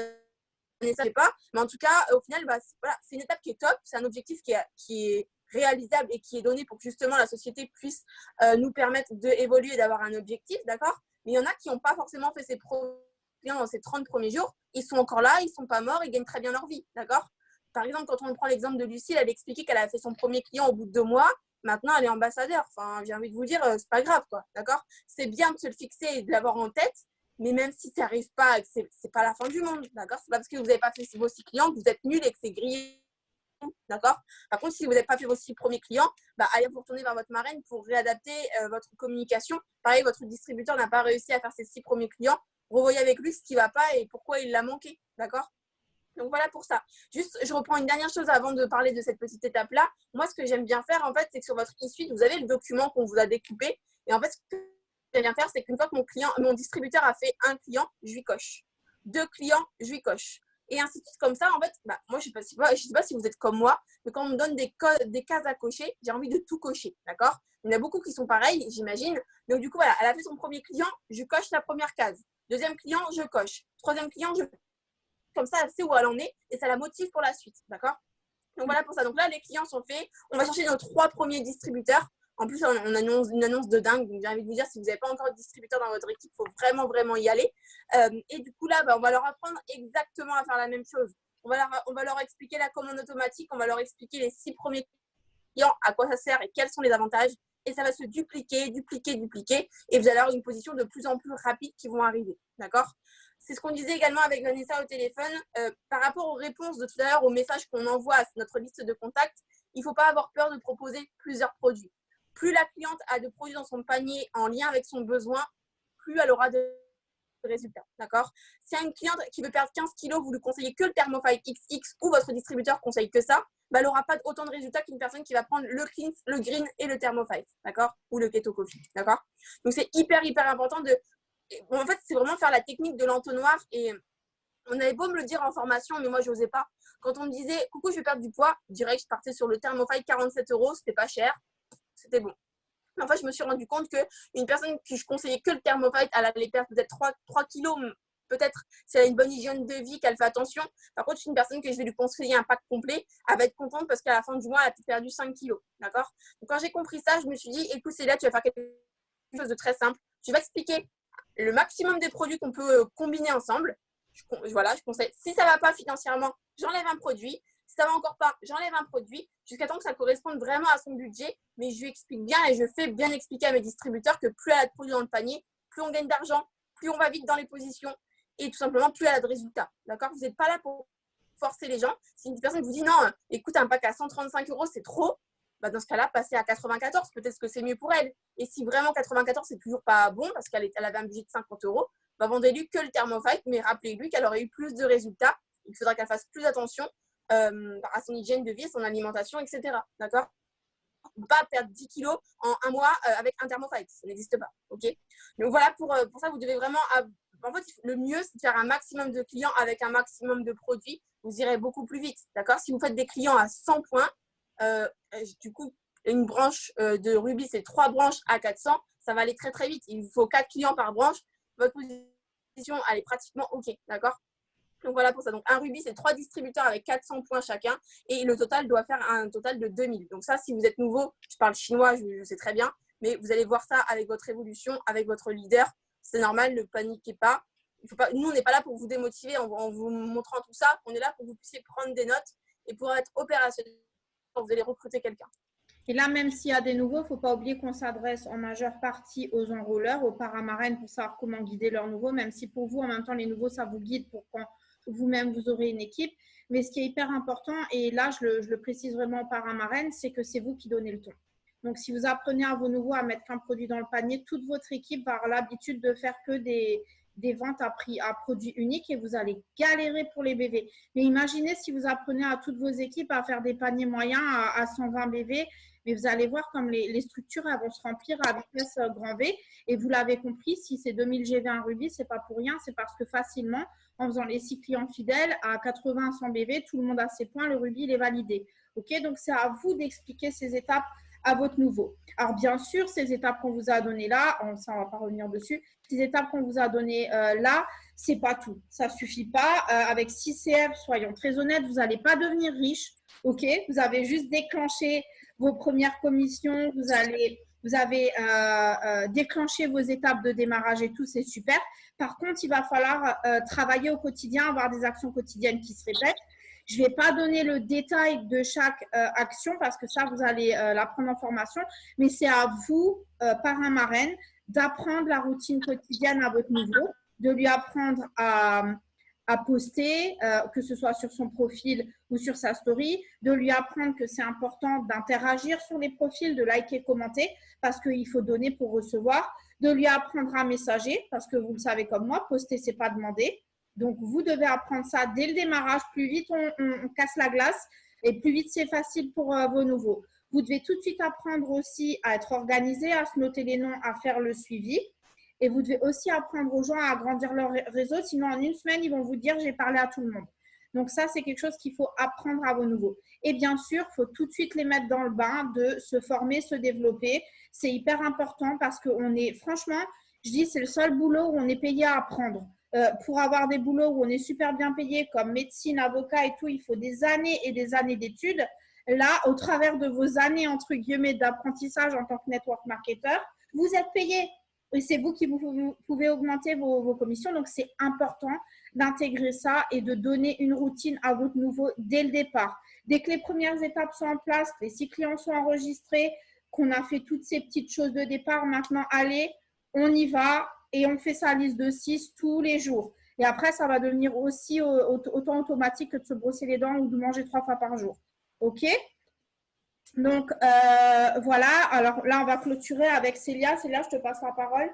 ne savais pas, mais en tout cas, au final, voilà, c'est une étape qui est top, c'est un objectif qui est réalisable et qui est donné pour que justement la société puisse nous permettre d'évoluer et d'avoir un objectif, d'accord? Mais il y en a qui n'ont pas forcément fait ces clients dans ces 30 premiers jours, ils sont encore là, ils ne sont pas morts, ils gagnent très bien leur vie, d'accord? Par exemple, quand on prend l'exemple de Lucie, elle a expliqué qu'elle a fait son premier client au bout de 2 mois, maintenant elle est ambassadeur, enfin, j'ai envie de vous dire, c'est pas grave, quoi, d'accord? C'est bien de se le fixer et de l'avoir en tête, mais même si ça n'arrive pas, c'est pas la fin du monde, d'accord? C'est pas parce que vous n'avez pas fait vos 6 clients que vous êtes nul et que c'est grillé, d'accord? Par contre, si vous n'avez pas fait vos 6 premiers clients, allez vous retourner vers votre marraine pour réadapter votre communication. Pareil, votre distributeur n'a pas réussi à faire ses 6 premiers clients. Revoyez avec lui ce qui ne va pas et pourquoi il l'a manqué, d'accord? Donc voilà pour ça. Juste, je reprends une dernière chose avant de parler de cette petite étape-là. Moi, ce que j'aime bien faire, en fait, c'est que sur votre e-suite, vous avez le document qu'on vous a découpé. Et en fait, ce que j'aime bien faire, c'est qu'une fois que mon distributeur a fait un client, je lui coche. 2 clients, je lui coche. Et ainsi de suite, comme ça, en fait, moi, je ne sais pas si vous êtes comme moi, mais quand on me donne des cases à cocher, j'ai envie de tout cocher, d'accord? Il y en a beaucoup qui sont pareils, j'imagine. Donc, du coup, voilà, elle a fait son premier client, je coche la première case. Deuxième client, je coche. Troisième client, je coche. Comme ça, elle sait où elle en est et ça la motive pour la suite, d'accord? Donc voilà pour ça. Donc là, les clients sont faits. On va chercher nos 3 premiers distributeurs. En plus, on annonce une annonce de dingue. Donc j'ai envie de vous dire, si vous n'avez pas encore de distributeur dans votre équipe, il faut vraiment, vraiment y aller. Et du coup, là, on va leur apprendre exactement à faire la même chose. On va leur expliquer la commande automatique. On va leur expliquer les 6 premiers clients, à quoi ça sert et quels sont les avantages. Et ça va se dupliquer. Et vous allez avoir une position de plus en plus rapide qui vont arriver. D'accord? C'est ce qu'on disait également avec Vanessa au téléphone. Par rapport aux réponses de tout à l'heure, aux messages qu'on envoie à notre liste de contacts, il ne faut pas avoir peur de proposer plusieurs produits. Plus la cliente a de produits dans son panier en lien avec son besoin, plus elle aura de résultats. D'accord? Si y a une cliente qui veut perdre 15 kilos, vous lui conseillez que le Thermofite XX ou votre distributeur conseille que ça, elle n'aura pas autant de résultats qu'une personne qui va prendre le clean, le green et le Thermofite. D'accord? Ou le Keto Coffee. D'accord? Donc, c'est hyper important de. En fait, c'est vraiment faire la technique de l'entonnoir. Et on avait beau me le dire en formation, mais moi, je n'osais pas. Quand on me disait, coucou, je vais perdre du poids, direct, je partais sur le Thermofite 47 €, c'était pas cher, c'était bon. Mais en fait, je me suis rendu compte qu'une personne que je conseillais que le Thermofite, elle allait perdre peut-être 3 kilos, peut-être si elle a une bonne hygiène de vie, qu'elle fait attention. Par contre, une personne que je vais lui conseiller un pack complet, elle va être contente parce qu'à la fin du mois, elle a peut-être perdu 5 kilos. D'accord? Donc, quand j'ai compris ça, je me suis dit, écoute, Célia, tu vas faire quelque chose de très simple. Tu vas expliquer le maximum des produits qu'on peut combiner ensemble. Je conseille. Si ça ne va pas financièrement, j'enlève un produit. Si ça ne va encore pas, j'enlève un produit jusqu'à temps que ça corresponde vraiment à son budget. Mais je lui explique bien et je fais bien expliquer à mes distributeurs que plus elle a de produits dans le panier, plus on gagne d'argent, plus on va vite dans les positions et tout simplement plus elle a de résultats. D'accord? Vous n'êtes pas là pour forcer les gens. Si une personne vous dit non, écoute, un pack à 135 €, c'est trop. bah, dans ce cas-là, passer à 94, peut-être que c'est mieux pour elle. Et si vraiment 94, c'est toujours pas bon parce qu'elle avait un budget de 50 €, bah, vendez-lui que le Thermofite, mais rappelez-lui qu'elle aurait eu plus de résultats. Il faudra qu'elle fasse plus attention à son hygiène de vie, à son alimentation, etc. D'accord? Pas perdre 10 kilos en un mois avec un Thermofite. Ça n'existe pas. Ok. Donc voilà, pour ça, vous devez vraiment. En fait, le mieux, c'est de faire un maximum de clients avec un maximum de produits. Vous irez beaucoup plus vite. D'accord? Si vous faites des clients à 100 points, du coup, une branche de rubis, c'est 3 branches à 400. Ça va aller très, très vite. Il vous faut 4 clients par branche. Votre position, elle est pratiquement OK. D'accord? Donc voilà pour ça. Donc un rubis, c'est 3 distributeurs avec 400 points chacun. Et le total doit faire un total de 2000. Donc ça, si vous êtes nouveau, je parle chinois, je sais très bien. Mais vous allez voir ça avec votre évolution, avec votre leader. C'est normal, ne paniquez pas. Il faut pas. Nous, on n'est pas là pour vous démotiver en vous montrant tout ça. On est là pour que vous puissiez prendre des notes et pour être opérationnel quand vous allez recruter quelqu'un. Et là, même s'il y a des nouveaux, il ne faut pas oublier qu'on s'adresse en majeure partie aux enrôleurs, aux paramarraines pour savoir comment guider leurs nouveaux, même si pour vous, en même temps, les nouveaux, ça vous guide pour quand vous-même, vous aurez une équipe. Mais ce qui est hyper important, et là, je le précise vraiment aux paramarraines, c'est que c'est vous qui donnez le ton. Donc, si vous apprenez à vos nouveaux à mettre qu'un produit dans le panier, toute votre équipe va avoir l'habitude de faire que des ventes à produit unique et vous allez galérer pour les BV. Mais imaginez si vous apprenez à toutes vos équipes à faire des paniers moyens à 120 BV, mais vous allez voir comme les structures elles vont se remplir à vitesse grand V. Et vous l'avez compris, si c'est 2000 GV un rubis, c'est pas pour rien, c'est parce que facilement, en faisant les 6 clients fidèles à 80 100 BV, tout le monde a ses points, le rubis il est validé. Ok, donc c'est à vous d'expliquer ces étapes à votre nouveau. Alors bien sûr, ces étapes qu'on vous a données là, ça on va pas revenir dessus, ces étapes qu'on vous a données là, c'est pas tout. Ça suffit pas. Avec 6 CF, soyons très honnêtes, vous n'allez pas devenir riche. Ok, vous avez juste déclenché vos premières commissions, vous avez déclenché vos étapes de démarrage et tout, c'est super. Par contre, il va falloir travailler au quotidien, avoir des actions quotidiennes qui se répètent. Je ne vais pas donner le détail de chaque action parce que ça, vous allez l'apprendre en formation, mais c'est à vous, parrain marraine, d'apprendre la routine quotidienne à votre niveau, de lui apprendre à poster, que ce soit sur son profil ou sur sa story, de lui apprendre que c'est important d'interagir sur les profils, de liker, commenter, parce qu'il faut donner pour recevoir, de lui apprendre à messager, parce que vous le savez comme moi, poster, c'est pas demander. Donc, vous devez apprendre ça dès le démarrage. Plus vite on casse la glace et plus vite c'est facile pour vos nouveaux. Vous devez tout de suite apprendre aussi à être organisé, à se noter les noms, à faire le suivi. Et vous devez aussi apprendre aux gens à agrandir leur réseau. Sinon, en une semaine, ils vont vous dire « j'ai parlé à tout le monde ». Donc, ça, c'est quelque chose qu'il faut apprendre à vos nouveaux. Et bien sûr, il faut tout de suite les mettre dans le bain de se former, se développer. C'est hyper important parce qu'on est, franchement, je dis, c'est le seul boulot où on est payé à apprendre. Pour avoir des boulots où on est super bien payé, comme médecine, avocat et tout, il faut des années et des années d'études. Là, au travers de vos années, entre guillemets, d'apprentissage en tant que network marketer, vous êtes payé. Et c'est vous qui vous pouvez augmenter vos commissions. Donc, c'est important d'intégrer ça et de donner une routine à votre nouveau dès le départ. Dès que les premières étapes sont en place, les 6 clients sont enregistrés, qu'on a fait toutes ces petites choses de départ, maintenant, allez, on y va et on fait sa liste de 6 tous les jours. Et après, ça va devenir aussi autant automatique que de se brosser les dents ou de manger 3 fois par jour. OK? Donc, voilà. Alors là, on va clôturer avec Célia. Célia, je te passe la parole.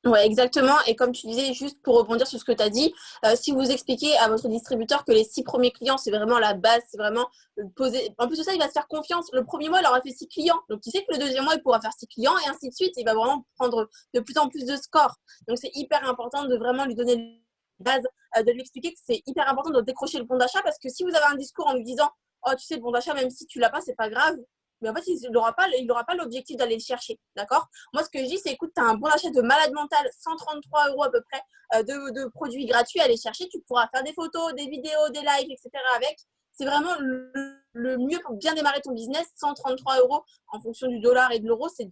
Ouais, exactement. Et comme tu disais, juste pour rebondir sur ce que tu as dit, si vous expliquez à votre distributeur que les 6 premiers clients, c'est vraiment la base, c'est vraiment poser. En plus de ça, il va se faire confiance. Le premier mois, il aura fait 6 clients. Donc, il sait que le deuxième mois, il pourra faire 6 clients et ainsi de suite. Il va vraiment prendre de plus en plus de scores. Donc, c'est hyper important de vraiment lui donner les bases, de lui expliquer que c'est hyper important de décrocher le bon d'achat parce que si vous avez un discours en lui disant « Oh, tu sais, le bon d'achat, même si tu l'as pas, c'est pas grave », mais en fait, il n'aura pas l'objectif d'aller le chercher. D'accord? Moi, ce que je dis, c'est écoute, tu as un bon achat de malade mental, 133 € à peu près de produits gratuits à aller chercher. Tu pourras faire des photos, des vidéos, des lives, etc. avec. C'est vraiment le mieux pour bien démarrer ton business. 133 € en fonction du dollar et de l'euro, c'est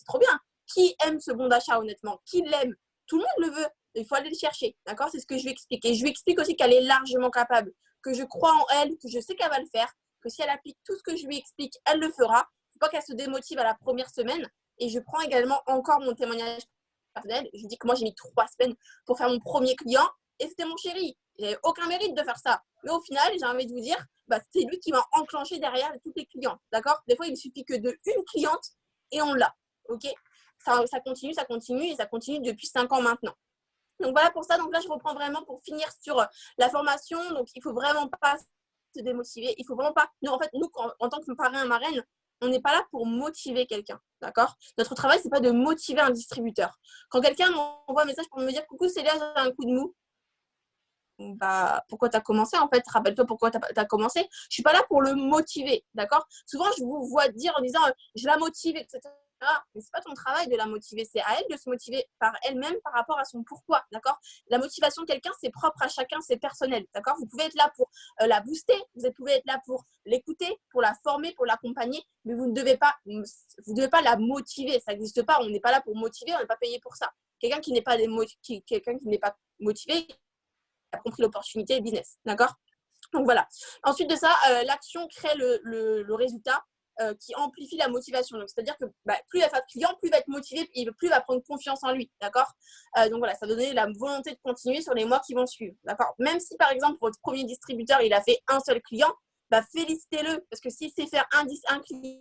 trop bien. Qui aime ce bon d'achat, honnêtement? Qui l'aime? Tout le monde le veut. Il faut aller le chercher. D'accord? C'est ce que je lui explique. Et je lui explique aussi qu'elle est largement capable, que je crois en elle, que je sais qu'elle va le faire, que si elle applique tout ce que je lui explique, elle le fera. Il ne faut pas qu'elle se démotive à la première semaine. Et je prends également encore mon témoignage personnel. Je dis que moi, j'ai mis 3 semaines pour faire mon premier client. et c'était mon chéri. Il n'avait aucun mérite de faire ça. Mais au final, j'ai envie de vous dire, c'est lui qui m'a enclenché derrière toutes les clientes. D'accord? Des fois, il ne suffit que d'une cliente et on l'a. OK? Ça continue et ça continue depuis 5 ans maintenant. Donc voilà pour ça. Donc là, je reprends vraiment pour finir sur la formation. Donc il ne faut vraiment pas se démotiver. Il faut vraiment pas. Nous, en fait, nous, en tant que parrain, marraine, on n'est pas là pour motiver quelqu'un. D'accord? Notre travail, c'est pas de motiver un distributeur. Quand quelqu'un m'envoie un message pour me dire coucou Célia, j'ai un coup de mou. Pourquoi tu as commencé en fait? Rappelle-toi pourquoi tu as commencé. Je suis pas là pour le motiver. D'accord? Souvent, je vous vois dire en disant je la motive, etc. Mais c'est pas ton travail de la motiver, c'est à elle de se motiver par elle-même par rapport à son pourquoi, d'accord? La motivation de quelqu'un, c'est propre à chacun, c'est personnel, d'accord? Vous pouvez être là pour la booster, vous pouvez être là pour l'écouter, pour la former, pour l'accompagner, mais vous ne devez pas la motiver, ça n'existe pas, on n'est pas là pour motiver, on n'est pas payé pour ça. Quelqu'un qui n'est pas motivé, a compris l'opportunité business, d'accord? Donc voilà. Ensuite de ça, l'action crée le résultat qui amplifie la motivation. Donc c'est-à-dire que plus il va faire de clients, plus il va être motivé et plus il va prendre confiance en lui, d'accord? Donc voilà, ça va donner la volonté de continuer sur les mois qui vont suivre, d'accord? Même si par exemple votre premier distributeur il a fait un seul client, félicitez-le parce que s'il sait faire un client,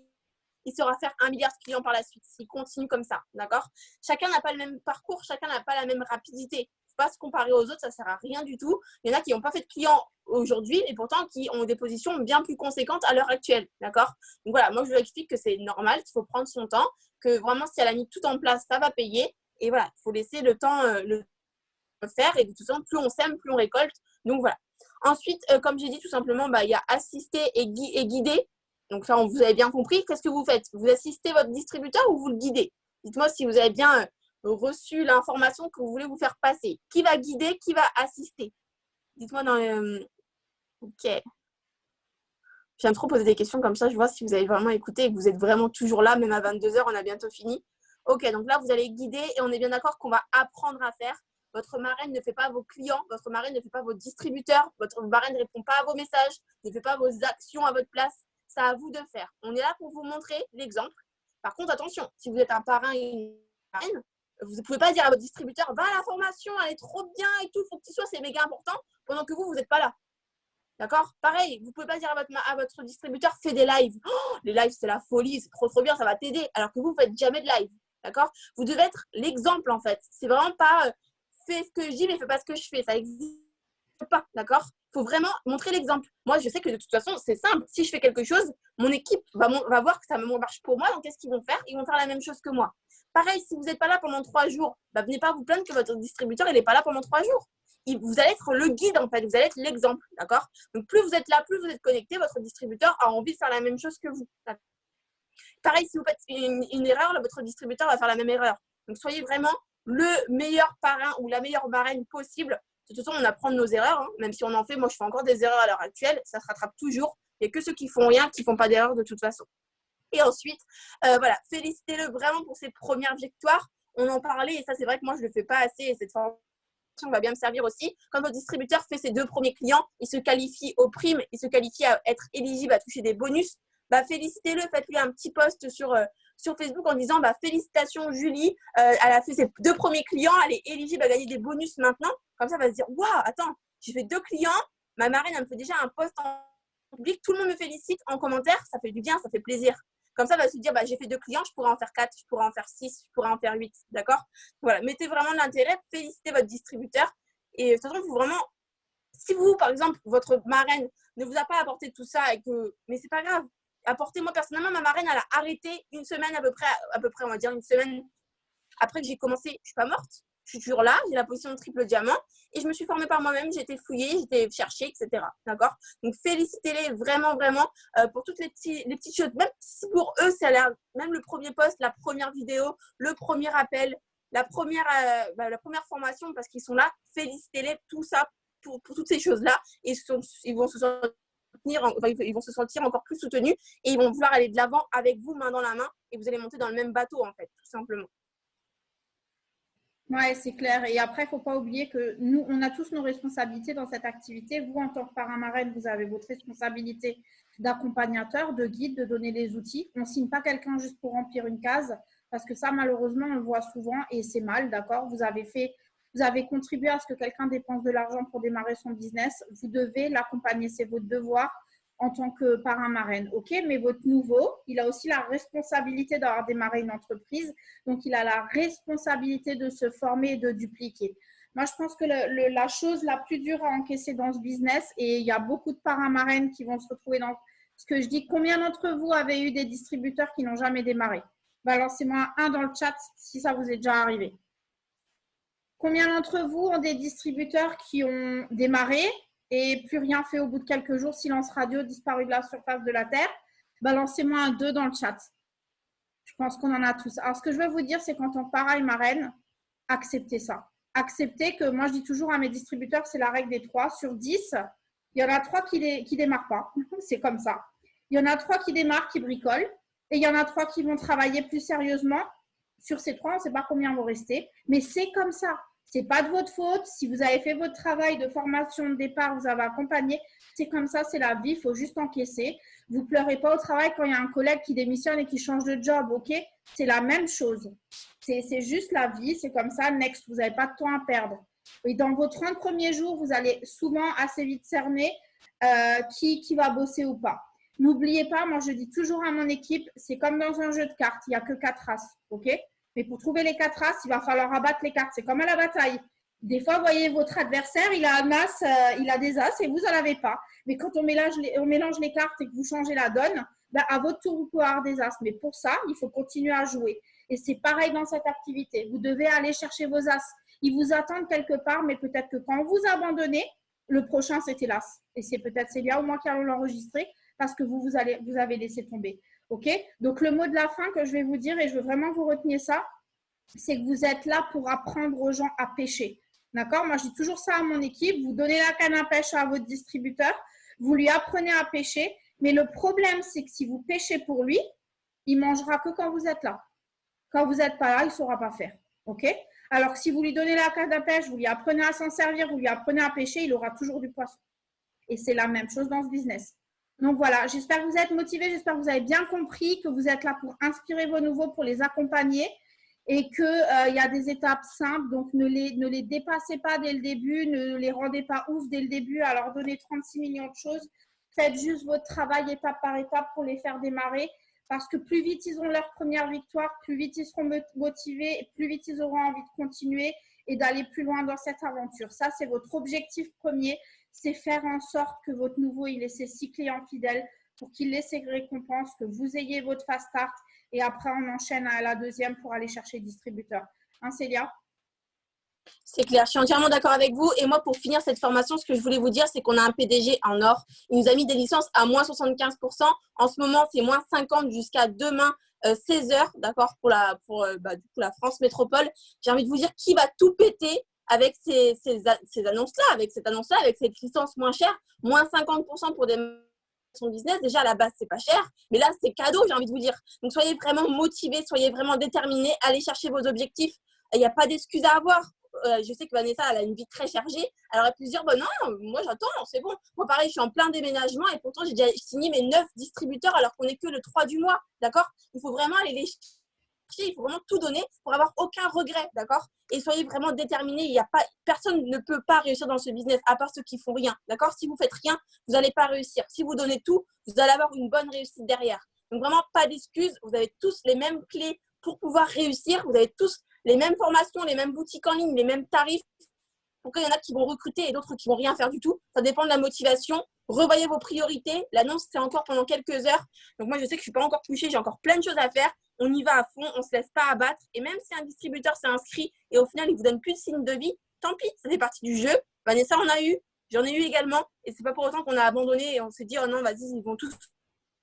il saura faire 1 milliard de clients par la suite s'il continue comme ça, d'accord? Chacun n'a pas le même parcours, chacun n'a pas la même rapidité. Pas se comparer aux autres, ça ne sert à rien du tout. Il y en a qui n'ont pas fait de clients aujourd'hui et pourtant qui ont des positions bien plus conséquentes à l'heure actuelle, d'accord? Donc voilà, moi je lui explique que c'est normal, qu'il faut prendre son temps, que vraiment si elle a mis tout en place, ça va payer et voilà, il faut laisser le temps le faire et de toute façon, plus on sème, plus on récolte. Donc voilà. Ensuite, comme j'ai dit tout simplement, il y a assister et guider. Donc ça, vous avez bien compris. Qu'est-ce que vous faites? Vous assistez votre distributeur ou vous le guidez? Dites-moi si vous avez bien reçu l'information que vous voulez vous faire passer. Qui va guider? Qui va assister? Dites-moi dans Ok. J'aime trop poser des questions comme ça. Je vois si vous avez vraiment écouté et que vous êtes vraiment toujours là, même à 22h, on a bientôt fini. Ok, donc là, vous allez guider et on est bien d'accord qu'on va apprendre à faire. Votre marraine ne fait pas vos clients, votre marraine ne fait pas vos distributeurs, votre marraine ne répond pas à vos messages, ne fait pas vos actions à votre place. C'est à vous de faire. On est là pour vous montrer l'exemple. Par contre, attention, si vous êtes un parrain et une marraine, vous ne pouvez pas dire à votre distributeur, va à la formation, elle est trop bien et tout, il faut que tu sois, c'est méga important, pendant que vous n'êtes pas là. D'accord? Pareil, vous ne pouvez pas dire à votre distributeur, fais des lives. Oh, les lives, c'est la folie, c'est trop bien, ça va t'aider. Alors que vous ne faites jamais de live. D'accord? Vous devez être l'exemple, en fait. C'est vraiment pas fais ce que je dis, mais fais pas ce que je fais. Ça n'existe pas. D'accord? Il faut vraiment montrer l'exemple. Moi, je sais que de toute façon, c'est simple. Si je fais quelque chose, mon équipe va voir que ça marche pour moi. Donc, qu'est-ce qu'ils vont faire? Ils vont faire la même chose que moi. Pareil, si vous n'êtes pas là pendant 3 jours, venez pas vous plaindre que votre distributeur n'est pas là pendant 3 jours. Vous allez être le guide, en fait. Vous allez être l'exemple. D'accord? Donc, plus vous êtes là, plus vous êtes connecté, votre distributeur a envie de faire la même chose que vous. Pareil, si vous faites une erreur, votre distributeur va faire la même erreur. Donc, soyez vraiment le meilleur parrain ou la meilleure marraine possible. De toute façon, on apprend de nos erreurs. Hein. Même si on en fait, moi, je fais encore des erreurs à l'heure actuelle. Ça se rattrape toujours. Il n'y a que ceux qui font rien, qui ne font pas d'erreur de toute façon. Et ensuite, voilà, félicitez-le vraiment pour ses premières victoires. On en parlait et ça, c'est vrai que moi, je ne le fais pas assez. Et cette formation va bien me servir aussi. Quand votre distributeur fait ses 2 premiers clients, il se qualifie aux primes, il se qualifie à être éligible à toucher des bonus. Félicitez-le, faites-lui un petit post sur Facebook en disant félicitations Julie, elle a fait ses 2 premiers clients, elle est éligible à gagner des bonus maintenant. Comme ça, elle va se dire waouh, attends, j'ai fait 2 clients, ma marraine, elle me fait déjà un post en public, tout le monde me félicite en commentaire, ça fait du bien, ça fait plaisir. Comme ça, elle va se dire, j'ai fait 2 clients, je pourrais en faire 4, je pourrais en faire 6, je pourrais en faire 8. D'accord? Voilà, mettez vraiment de l'intérêt, félicitez votre distributeur. Et de toute façon, si vous, par exemple, votre marraine ne vous a pas apporté tout ça, mais c'est pas grave. Apportez-moi personnellement, ma marraine, elle a arrêté une semaine à peu près, on va dire une semaine après que j'ai commencé. Je ne suis pas morte. Je suis toujours là, j'ai la position de triple diamant et je me suis formée par moi-même, j'ai été fouillée, j'ai été cherchée, etc. D'accord? Donc, félicitez-les vraiment, vraiment pour toutes les petites choses. Même si pour eux, ça a l'air, même le premier post, la première vidéo, le premier appel, la première formation, parce qu'ils sont là, félicitez-les, tout ça, pour toutes ces choses-là. Et ils vont se sentir encore plus soutenus et ils vont vouloir aller de l'avant avec vous, main dans la main, et vous allez monter dans le même bateau, en fait, tout simplement. Oui, c'est clair. Et après, il ne faut pas oublier que nous, on a tous nos responsabilités dans cette activité. Vous, en tant que parrain marraine, vous avez votre responsabilité d'accompagnateur, de guide, de donner les outils. On ne signe pas quelqu'un juste pour remplir une case parce que ça, malheureusement, on le voit souvent et c'est mal, d'accord? Vous vous avez contribué à ce que quelqu'un dépense de l'argent pour démarrer son business, vous devez l'accompagner, c'est votre devoir en tant que parrain marraine, ok? Mais votre nouveau, il a aussi la responsabilité d'avoir démarré une entreprise, donc il a la responsabilité de se former et de dupliquer. Moi, je pense que la chose la plus dure à encaisser dans ce business, et il y a beaucoup de parrains marraines qui vont se retrouver dans ce que je dis, combien d'entre vous avez eu des distributeurs qui n'ont jamais démarré? Balancez-moi un dans le chat si ça vous est déjà arrivé. Combien d'entre vous ont des distributeurs qui ont démarré et plus rien fait au bout de quelques jours, silence radio, disparu de la surface de la Terre? Balancez-moi un 2 dans le chat. Je pense qu'on en a tous. Alors, ce que je veux vous dire, c'est qu'en tant que parrain et marraine, acceptez ça. Acceptez que, moi, je dis toujours à mes distributeurs, c'est la règle des 3. Sur 10, il y en a 3 qui ne démarrent pas. C'est comme ça. Il y en a 3 qui démarrent, qui bricolent. Et il y en a 3 qui vont travailler plus sérieusement. Sur ces 3, on ne sait pas combien vont rester. Mais c'est comme ça. Ce n'est pas de votre faute. Si vous avez fait votre travail de formation de départ, vous avez accompagné. C'est comme ça, c'est la vie. Il faut juste encaisser. Vous ne pleurez pas au travail quand il y a un collègue qui démissionne et qui change de job. OK? C'est la même chose. C'est juste la vie. C'est comme ça. Next, vous n'avez pas de temps à perdre. Et dans vos 30 premiers jours, vous allez souvent assez vite cerner qui va bosser ou pas. N'oubliez pas, moi je dis toujours à mon équipe, c'est comme dans un jeu de cartes, il n'y a que 4 races, ok? Mais pour trouver les 4 races, il va falloir abattre les cartes. C'est comme à la bataille. Des fois, vous voyez votre adversaire, il a un as, il a des as et vous n'en avez pas. Mais quand on mélange les cartes et que vous changez la donne, ben, à votre tour, vous pouvez avoir des as. Mais pour ça, il faut continuer à jouer. Et c'est pareil dans cette activité. Vous devez aller chercher vos as. Ils vous attendent quelque part, mais peut-être que quand vous abandonnez, le prochain, c'était l'as. Et c'est peut-être Célia ou moi qui allons l'enregistrer parce que vous avez laissé tomber. OK? Donc, le mot de la fin que je vais vous dire, et je veux vraiment vous retenir ça, c'est que vous êtes là pour apprendre aux gens à pêcher. D'accord? Moi, je dis toujours ça à mon équipe. Vous donnez la canne à pêche à votre distributeur, vous lui apprenez à pêcher, mais le problème, c'est que si vous pêchez pour lui, il mangera que quand vous êtes là. Quand vous n'êtes pas là, il ne saura pas faire. OK? Alors que si vous lui donnez la canne à pêche, vous lui apprenez à s'en servir, vous lui apprenez à pêcher, il aura toujours du poisson. Et c'est la même chose dans ce business. Donc voilà, j'espère que vous êtes motivés, j'espère que vous avez bien compris, que vous êtes là pour inspirer vos nouveaux, pour les accompagner et qu'il y a des étapes simples. Donc ne les dépassez pas dès le début, ne les rendez pas ouf dès le début à leur donner 36 millions de choses. Faites juste votre travail étape par étape pour les faire démarrer parce que plus vite ils ont leur première victoire, plus vite ils seront motivés et plus vite ils auront envie de continuer et d'aller plus loin dans cette aventure. Ça, c'est votre objectif premier. C'est faire en sorte que votre nouveau, il ait ses 6 clients fidèles pour qu'il ait ses récompenses, que vous ayez votre fast start et après, on enchaîne à la deuxième pour aller chercher le distributeur. Hein, Célia? C'est clair, je suis entièrement d'accord avec vous. Et moi, pour finir cette formation, ce que je voulais vous dire, c'est qu'on a un PDG en or. Il nous a mis des licences à moins 75%. En ce moment, c'est moins 50 jusqu'à demain, 16 heures, d'accord, pour du coup, la France métropole. J'ai envie de vous dire qui va tout péter avec ces annonces-là, avec cette annonce-là, avec cette licence moins chère, moins 50% pour des son business. Déjà, à la base, c'est pas cher, mais là, c'est cadeau, j'ai envie de vous dire. Donc, soyez vraiment motivés, soyez vraiment déterminés, allez chercher vos objectifs. Il n'y a pas d'excuses à avoir. Je sais que Vanessa, elle a une vie très chargée. Elle aurait pu se dire, bon, non, moi, j'attends, c'est bon. Moi, pareil, je suis en plein déménagement et pourtant, j'ai déjà signé mes 9 distributeurs alors qu'on n'est que le 3 du mois, d'accord? Il faut vraiment aller les chercher, il faut vraiment tout donner pour avoir aucun regret, d'accord? Et soyez vraiment déterminés. Il y a pas, personne ne peut pas réussir dans ce business à part ceux qui font rien, d'accord? Si vous faites rien, vous n'allez pas réussir. Si vous donnez tout, vous allez avoir une bonne réussite derrière. Donc, vraiment, pas d'excuses. Vous avez tous les mêmes clés pour pouvoir réussir. Vous avez tous les mêmes formations, les mêmes boutiques en ligne, les mêmes tarifs. Pourquoi il y en a qui vont recruter et d'autres qui vont rien faire du tout? Ça dépend de la motivation. Revoyez vos priorités. L'annonce, c'est encore pendant quelques heures. Donc, moi, je sais que je ne suis pas encore touchée. J'ai encore plein de choses à faire. On y va à fond. On ne se laisse pas abattre. Et même si un distributeur s'est inscrit et au final, il ne vous donne plus de signe de vie, tant pis, ça fait partie du jeu. Vanessa en a eu. J'en ai eu également. Et ce n'est pas pour autant qu'on a abandonné et on s'est dit, oh non, vas-y, ils vont tous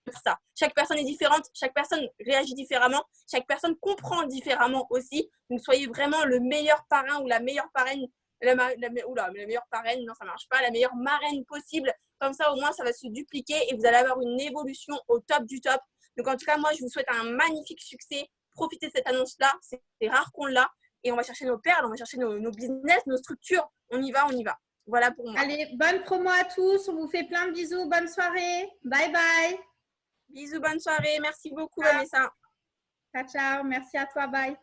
faire ça. Chaque personne est différente. Chaque personne réagit différemment. Chaque personne comprend différemment aussi. Donc, soyez vraiment le meilleur parrain ou la meilleure parraine. La meilleure parraine, non, ça ne marche pas. La meilleure marraine possible. Comme ça, au moins, ça va se dupliquer et vous allez avoir une évolution au top du top. Donc, en tout cas, moi, je vous souhaite un magnifique succès. Profitez de cette annonce-là. C'est rare qu'on l'a. Et on va chercher nos perles, on va chercher nos business, nos structures. On y va, on y va. Voilà pour moi. Allez, bonne promo à tous. On vous fait plein de bisous. Bonne soirée. Bye bye. Bisous, bonne soirée. Merci beaucoup, Vanessa. Ciao, ciao. Merci à toi. Bye.